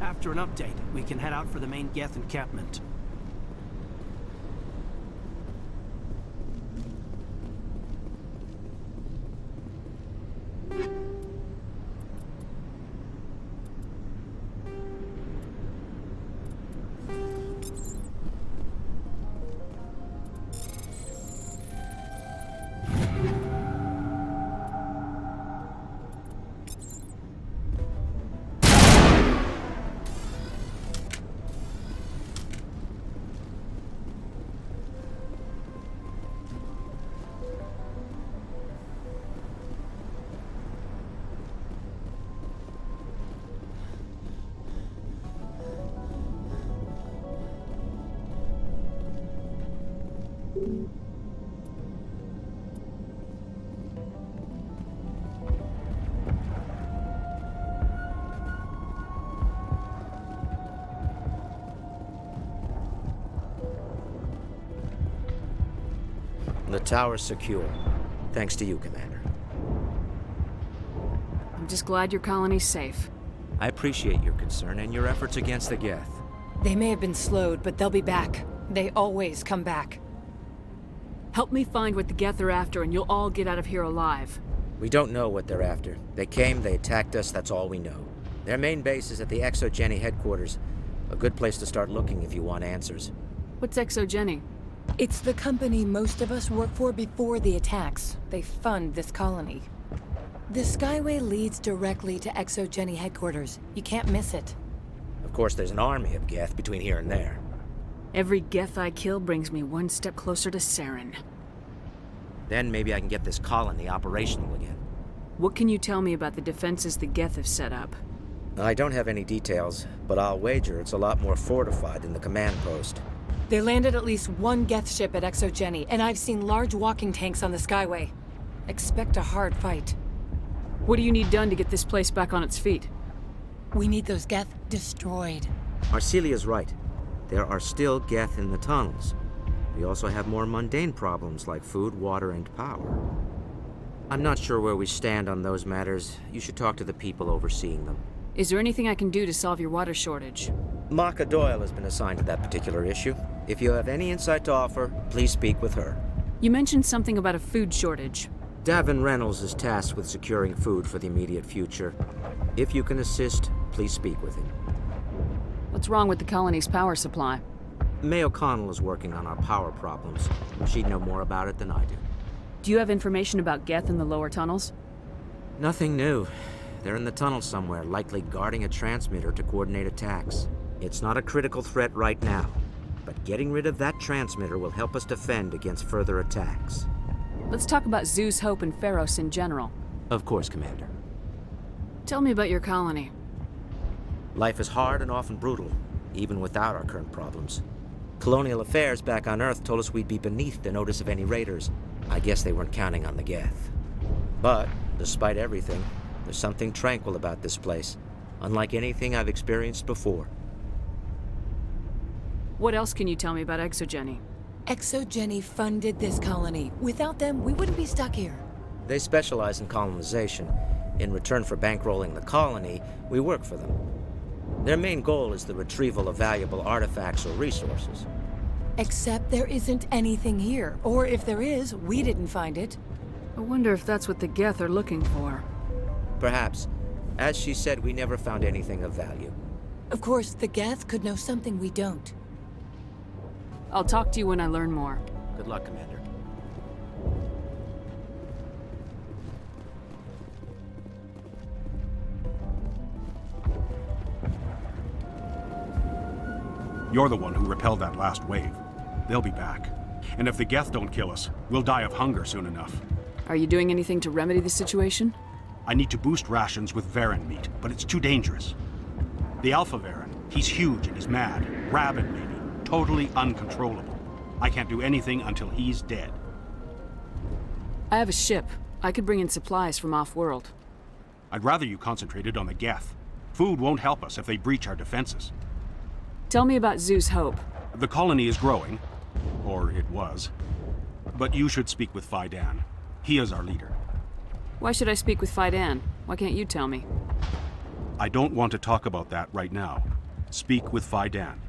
After an update, we can head out for the main Geth encampment. The tower's secure. Thanks to you, Commander. I'm just glad your colony's safe. I appreciate your concern and your efforts against the Geth. They may have been slowed, but they'll be back. They always come back. Help me find what the Geth are after, and you'll all get out of here alive. We don't know what they're after. They came, they attacked us, that's all we know. Their main base is at the Exogeny headquarters. A good place to start looking if you want answers. What's Exogeny? It's the company most of us worked for before the attacks. They fund this colony. The Skyway leads directly to Exogeny headquarters. You can't miss it. Of course, there's an army of Geth between here and there. Every Geth I kill brings me one step closer to Saren. Then maybe I can get this colony operational again. What can you tell me about the defenses the Geth have set up? I don't have any details, but I'll wager it's a lot more fortified than the command post. They landed at least one Geth ship at Exogeny, and I've seen large walking tanks on the Skyway. Expect a hard fight. What do you need done to get this place back on its feet? We need those Geth destroyed. Arcelia's right. There are still Geth in the tunnels. We also have more mundane problems like food, water, and power. I'm not sure where we stand on those matters. You should talk to the people overseeing them. Is there anything I can do to solve your water shortage? Maka Doyle has been assigned to that particular issue. If you have any insight to offer, please speak with her. You mentioned something about a food shortage. Davin Reynolds is tasked with securing food for the immediate future. If you can assist, please speak with him. What's wrong with the colony's power supply? May O'Connell is working on our power problems. She'd know more about it than I do. Do you have information about Geth in the lower tunnels? Nothing new. They're in the tunnel somewhere, likely guarding a transmitter to coordinate attacks. It's not a critical threat right now, but getting rid of that transmitter will help us defend against further attacks. Let's talk about Zeus, Hope, and Pharos in general. Of course, Commander. Tell me about your colony. Life is hard and often brutal, even without our current problems. Colonial affairs back on Earth told us we'd be beneath the notice of any raiders. I guess they weren't counting on the Geth. But, despite everything, there's something tranquil about this place, unlike anything I've experienced before. What else can you tell me about Exogeny? Exogeny funded this colony. Without them, we wouldn't be stuck here. They specialize in colonization. In return for bankrolling the colony, we work for them. Their main goal is the retrieval of valuable artifacts or resources. Except there isn't anything here. Or if there is, we didn't find it. I wonder if that's what the Geth are looking for. Perhaps. As she said, we never found anything of value. Of course, the Geth could know something we don't. I'll talk to you when I learn more. Good luck, Commander. You're the one who repelled that last wave. They'll be back. And if the Geth don't kill us, we'll die of hunger soon enough. Are you doing anything to remedy the situation? I need to boost rations with Varen meat, but it's too dangerous. The Alpha Varen, he's huge and he's mad. Rabid, maybe. Totally uncontrollable. I can't do anything until he's dead. I have a ship. I could bring in supplies from off-world. I'd rather you concentrated on the Geth. Food won't help us if they breach our defenses. Tell me about Zeus Hope. The colony is growing. Or it was. But you should speak with Fidan. He is our leader. Why should I speak with Fidan? Why can't you tell me? I don't want to talk about that right now. Speak with Fidan.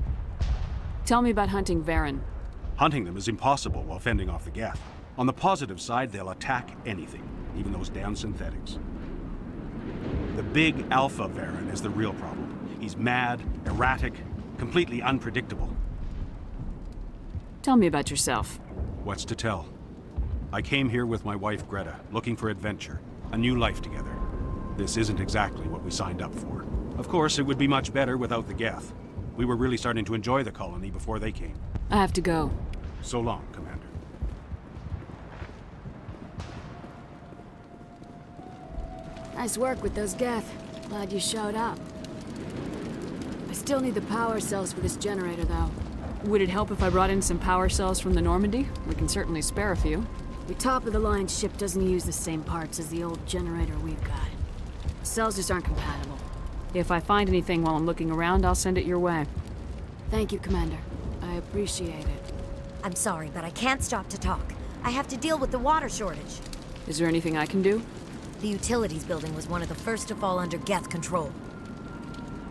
Tell me about hunting Varen. Hunting them is impossible while fending off the Geth. On the positive side, they'll attack anything, even those damn synthetics. The big Alpha Varen is the real problem. He's mad, erratic, completely unpredictable. Tell me about yourself. What's to tell? I came here with my wife Greta, looking for adventure, a new life together. This isn't exactly what we signed up for. Of course, it would be much better without the Geth. We were really starting to enjoy the colony before they came. I have to go. So long, Commander. Nice work with those Geth. Glad you showed up. I still need the power cells for this generator, though. Would it help if I brought in some power cells from the Normandy? We can certainly spare a few. The top-of-the-line ship doesn't use the same parts as the old generator we've got. The cells just aren't compatible. If I find anything while I'm looking around, I'll send it your way. Thank you, Commander. I appreciate it. I'm sorry, but I can't stop to talk. I have to deal with the water shortage. Is there anything I can do? The utilities building was one of the first to fall under Geth control.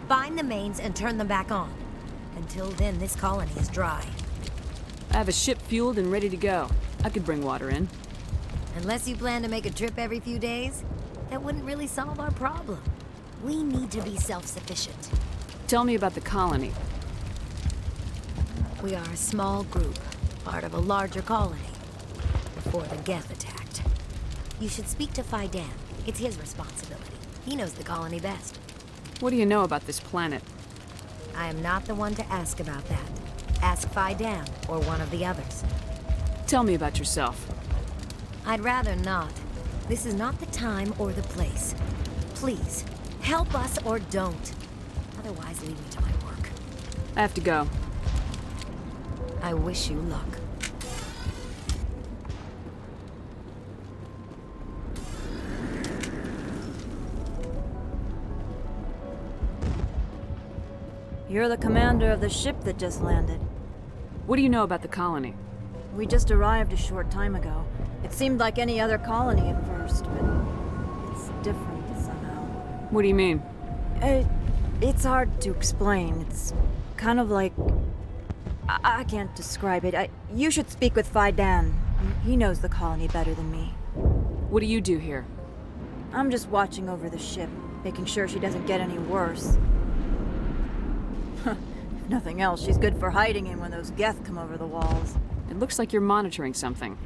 Find the mains and turn them back on. Until then, this colony is dry. I have a ship fueled and ready to go. I could bring water in. Unless you plan to make a trip every few days, that wouldn't really solve our problem. We need to be self-sufficient. Tell me about the colony. We are a small group, part of a larger colony, before the Geth attacked. You should speak to Faidan. It's his responsibility. He knows the colony best. What do you know about this planet? I am not the one to ask about that. Ask Faidan or one of the others. Tell me about yourself. I'd rather not. This is not the time or the place. Please, help us or don't. Otherwise, leave me to my work. I have to go. I wish you luck. You're the commander of the ship that just landed. What do you know about the colony? We just arrived a short time ago. It seemed like any other colony at first, but it's different somehow. What do you mean? It's hard to explain. It's kind of like... I can't describe it. You should speak with Faidan. He knows the colony better than me. What do you do here? I'm just watching over the ship, making sure she doesn't get any worse. If nothing else, she's good for hiding in when those Geth come over the walls. It looks like you're monitoring something.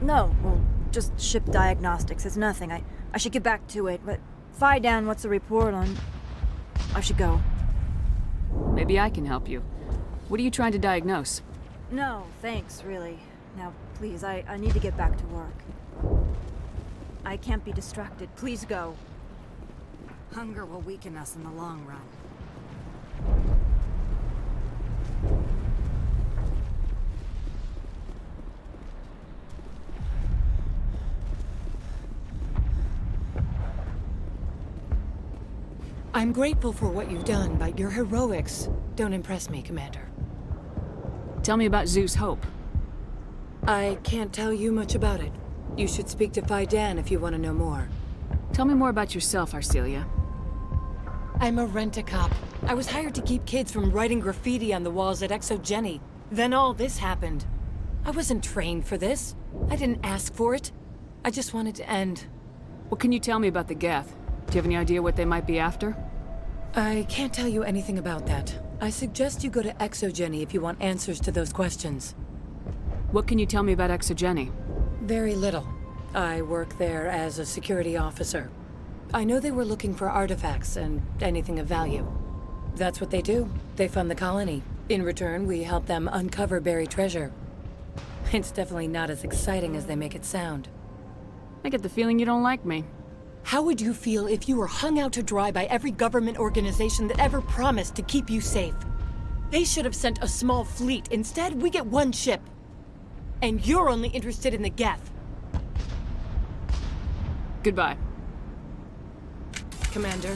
No, well, just ship diagnostics. It's nothing. I should get back to it, but Faidan, what's the report on... I should go. Maybe I can help you. What are you trying to diagnose? No, thanks, really. Now, please, I need to get back to work. I can't be distracted. Please go. Hunger will weaken us in the long run. I'm grateful for what you've done, but your heroics don't impress me, Commander. Tell me about Zeus Hope. I can't tell you much about it. You should speak to Faidan if you want to know more. Tell me more about yourself, Arcelia. I'm a rent-a-cop. I was hired to keep kids from writing graffiti on the walls at Exogeny. Then all this happened. I wasn't trained for this. I didn't ask for it. I just wanted to end. What can you tell me about the Geth? Do you have any idea what they might be after? I can't tell you anything about that. I suggest you go to Exogeny if you want answers to those questions. What can you tell me about Exogeny? Very little. I work there as a security officer. I know they were looking for artifacts and anything of value. That's what they do. They fund the colony. In return, we help them uncover buried treasure. It's definitely not as exciting as they make it sound. I get the feeling you don't like me. How would you feel if you were hung out to dry by every government organization that ever promised to keep you safe? They should have sent a small fleet. Instead, we get one ship. And you're only interested in the Geth. Goodbye. Commander.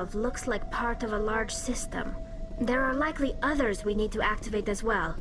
itself looks like part of a large system. There are likely others we need to activate as well.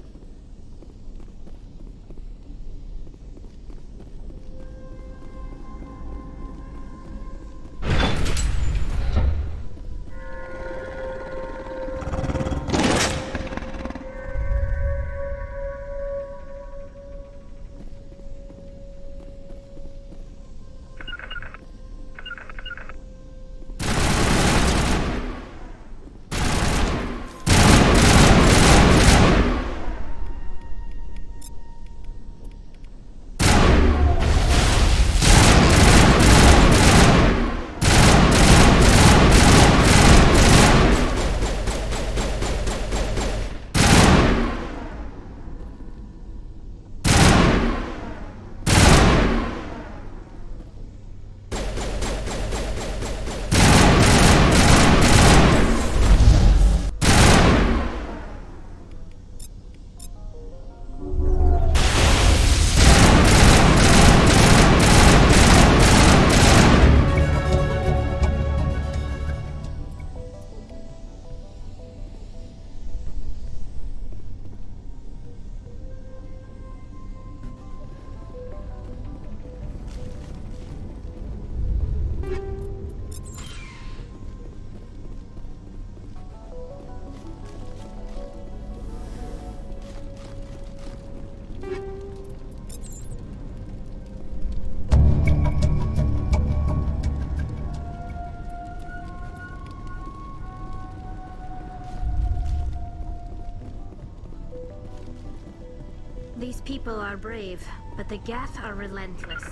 These people are brave, but the Geth are relentless.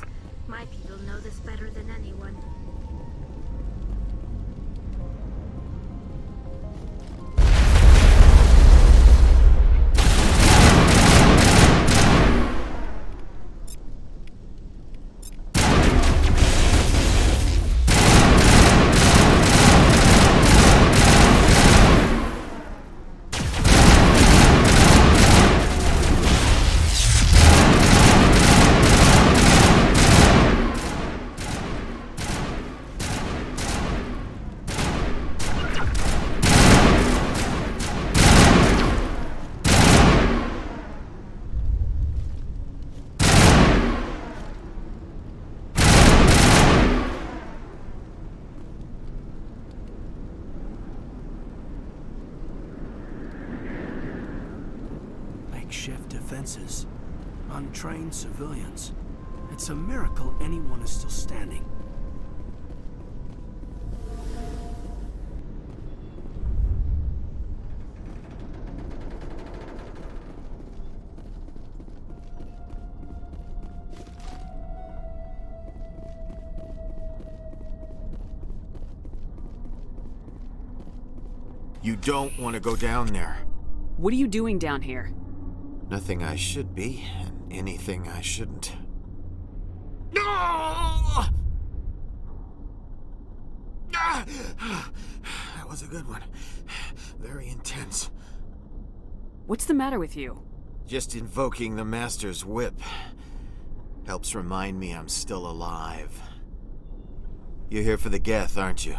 My people know this better than anyone. Makeshift defenses. Untrained civilians. It's a miracle anyone is still standing. You don't want to go down there. What are you doing down here? Nothing I should be, and anything I shouldn't. No! That was a good one. Very intense. What's the matter with you? Just invoking the Master's whip helps remind me I'm still alive. You're here for the Geth, aren't you?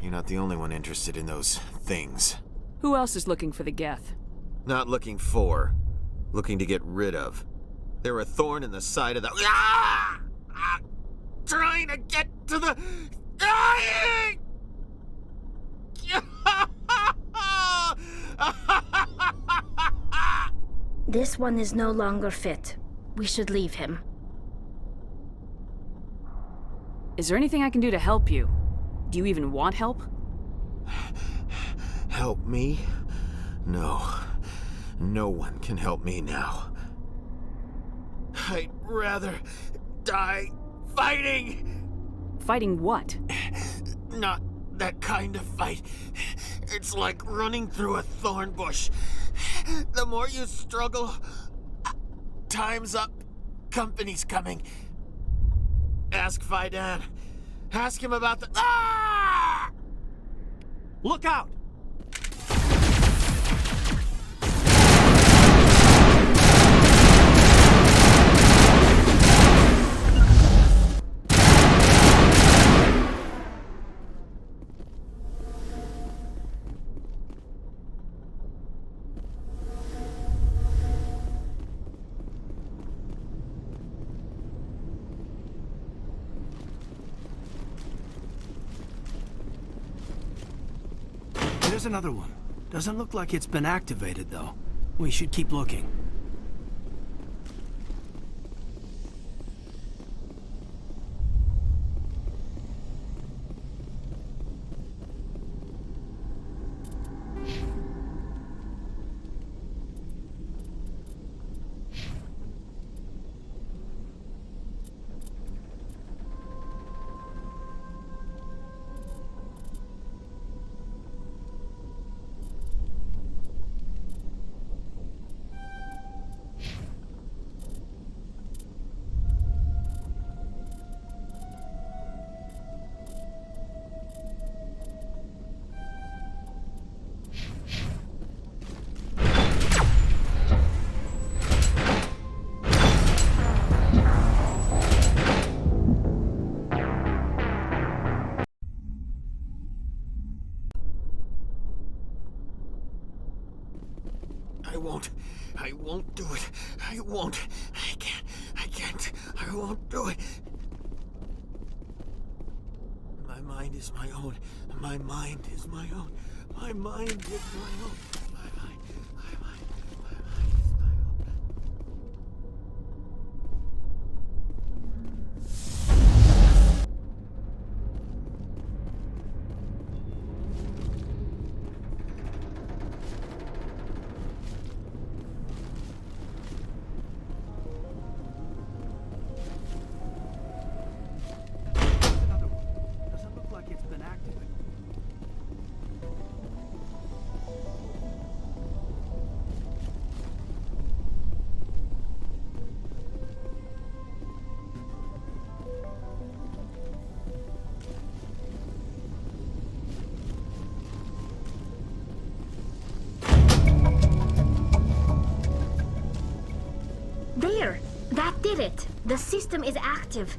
You're not the only one interested in those things. Who else is looking for the Geth? Not looking for. Looking to get rid of. They're a thorn in the side of the... Ah! Ah! Trying to get to the... Dying! This one is no longer fit. We should leave him. Is there anything I can do to help you? Do you even want help? Help me? No. No one can help me now. I'd rather die fighting! Fighting what? Not that kind of fight. It's like running through a thorn bush. The more you struggle, time's up. Company's coming. Ask Faidan. Ask him about the... Ah! Look out! There's another one. Doesn't look like it's been activated, though. We should keep looking. I won't do it. I won't. I can't. I won't do it. My mind is my own. My mind is my own. My mind is my own. My mind is my own. There! That did it! The system is active.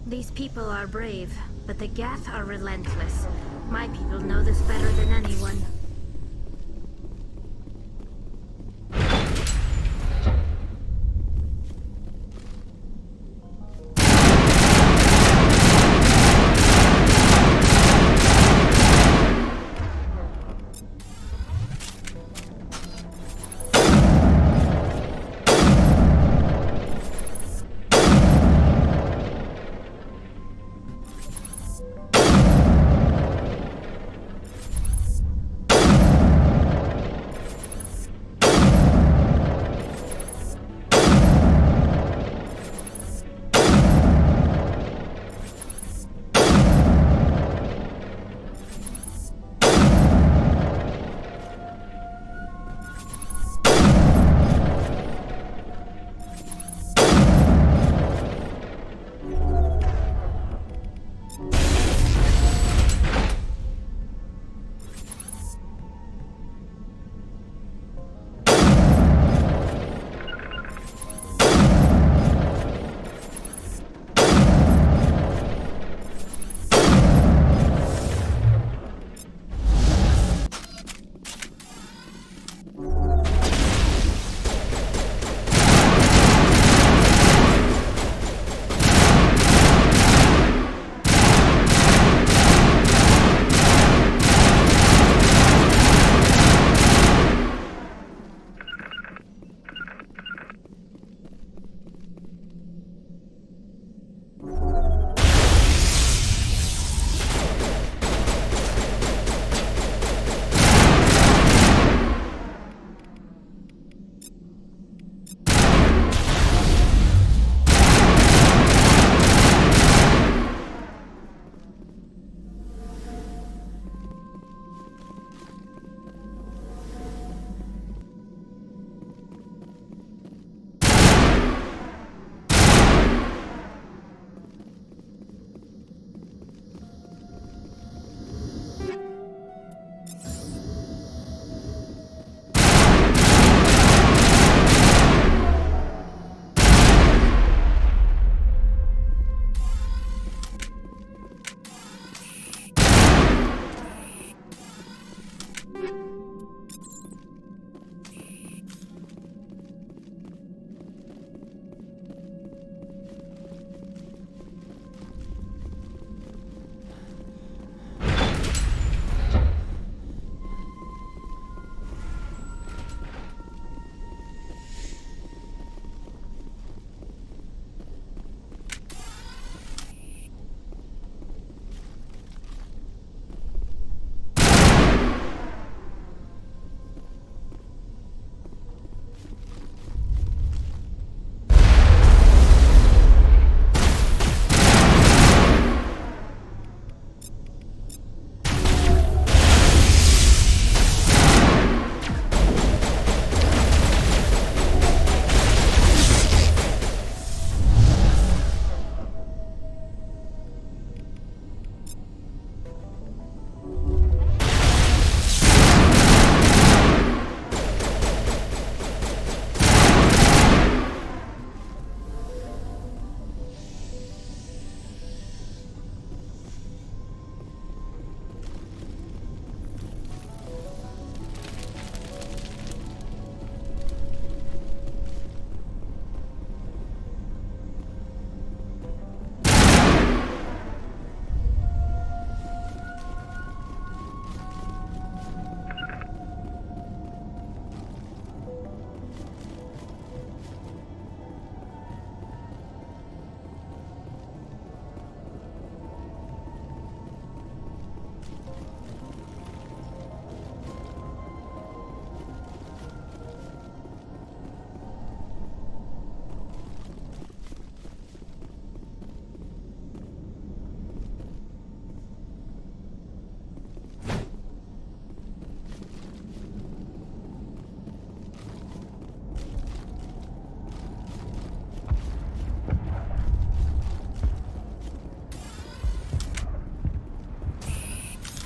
These people are brave, but the Geth are relentless. My people know this better than anyone.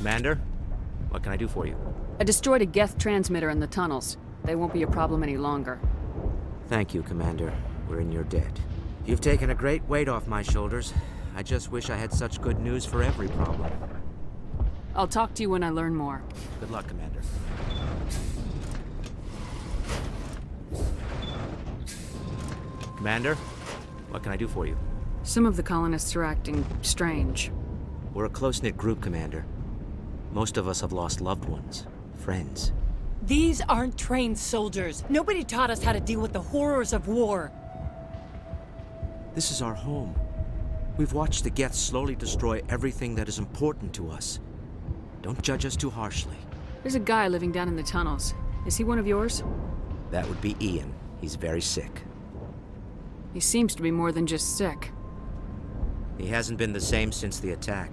Commander, what can I do for you? I destroyed a Geth transmitter in the tunnels. They won't be a problem any longer. Thank you, Commander. We're in your debt. You've taken a great weight off my shoulders. I just wish I had such good news for every problem. I'll talk to you when I learn more. Good luck, Commander. Commander, what can I do for you? Some of the colonists are acting strange. We're a close-knit group, Commander. Most of us have lost loved ones, friends. These aren't trained soldiers. Nobody taught us how to deal with the horrors of war. This is our home. We've watched the Geth slowly destroy everything that is important to us. Don't judge us too harshly. There's a guy living down in the tunnels. Is he one of yours? That would be Ian. He's very sick. He seems to be more than just sick. He hasn't been the same since the attack.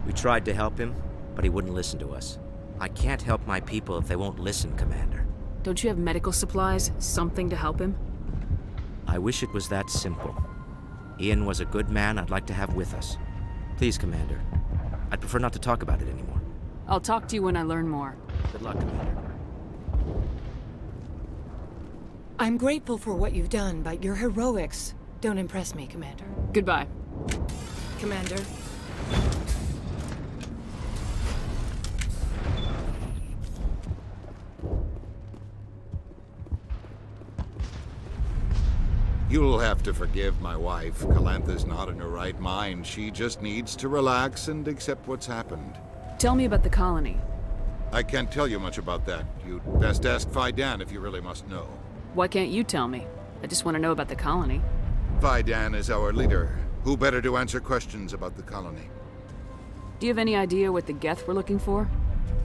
We tried to help him, but he wouldn't listen to us. I can't help my people if they won't listen, Commander. Don't you have medical supplies? Something to help him? I wish it was that simple. Ian was a good man I'd like to have with us. Please, Commander. I'd prefer not to talk about it anymore. I'll talk to you when I learn more. Good luck, Commander. I'm grateful for what you've done, but your heroics don't impress me, Commander. Goodbye. Commander. You'll have to forgive my wife. Calantha's not in her right mind. She just needs to relax and accept what's happened. Tell me about the colony. I can't tell you much about that. You'd best ask Fidan if you really must know. Why can't you tell me? I just want to know about the colony. Fidan is our leader. Who better to answer questions about the colony? Do you have any idea what the Geth were looking for?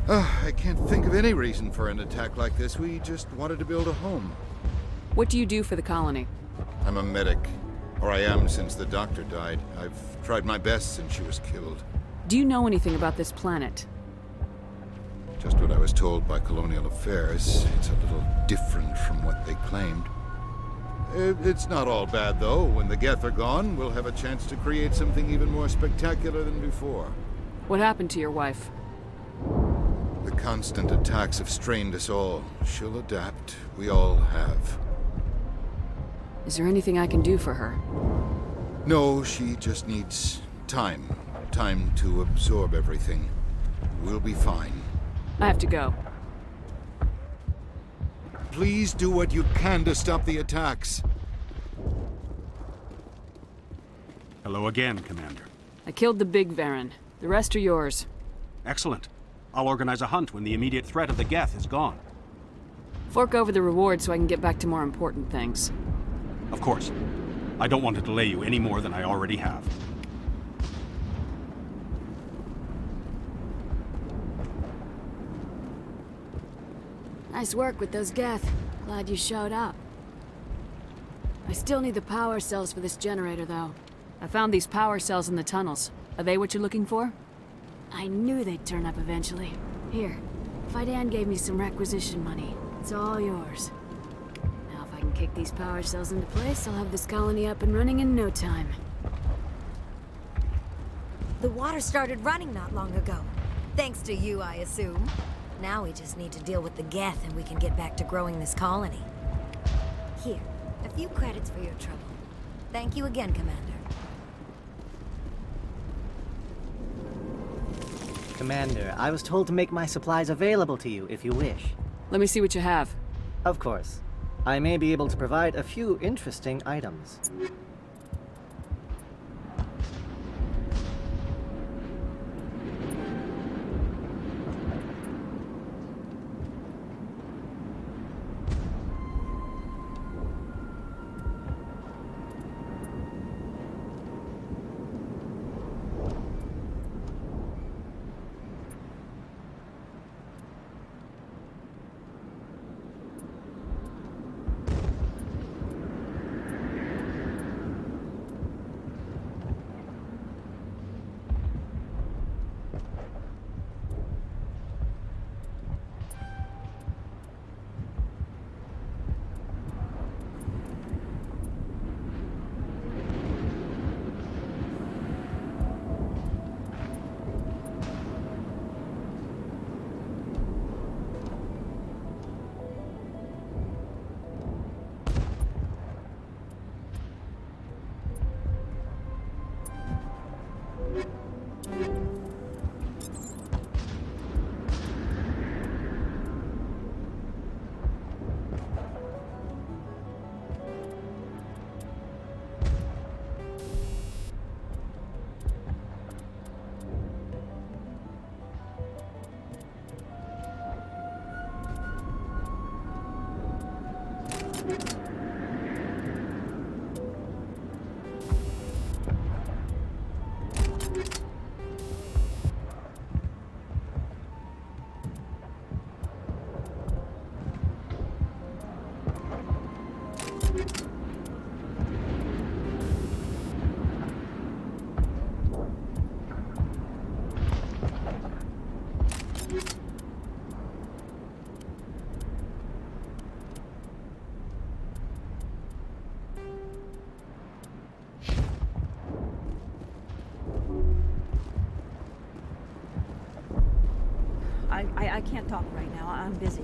I can't think of any reason for an attack like this. We just wanted to build a home. What do you do for the colony? I'm a medic. Or I am since the doctor died. I've tried my best since she was killed. Do you know anything about this planet? Just what I was told by Colonial Affairs. It's a little different from what they claimed. It's not all bad, though. When the Geth are gone, we'll have a chance to create something even more spectacular than before. What happened to your wife? The constant attacks have strained us all. She'll adapt. We all have. Is there anything I can do for her? No, she just needs time. Time to absorb everything. We'll be fine. I have to go. Please do what you can to stop the attacks. Hello again, Commander. I killed the big Varen. The rest are yours. Excellent. I'll organize a hunt when the immediate threat of the Geth is gone. Fork over the reward so I can get back to more important things. Of course. I don't want to delay you any more than I already have. Nice work with those Geth. Glad you showed up. I still need the power cells for this generator, though. I found these power cells in the tunnels. Are they what you're looking for? I knew they'd turn up eventually. Here, Fidan gave me some requisition money. It's all yours. Now if I can kick these power cells into place, I'll have this colony up and running in no time. The water started running not long ago. Thanks to you, I assume. Now we just need to deal with the Geth and we can get back to growing this colony. Here, a few credits for your trouble. Thank you again, Commander. Commander, I was told to make my supplies available to you if you wish. Let me see what you have. Of course. I may be able to provide a few interesting items. I can't talk right now. I'm busy.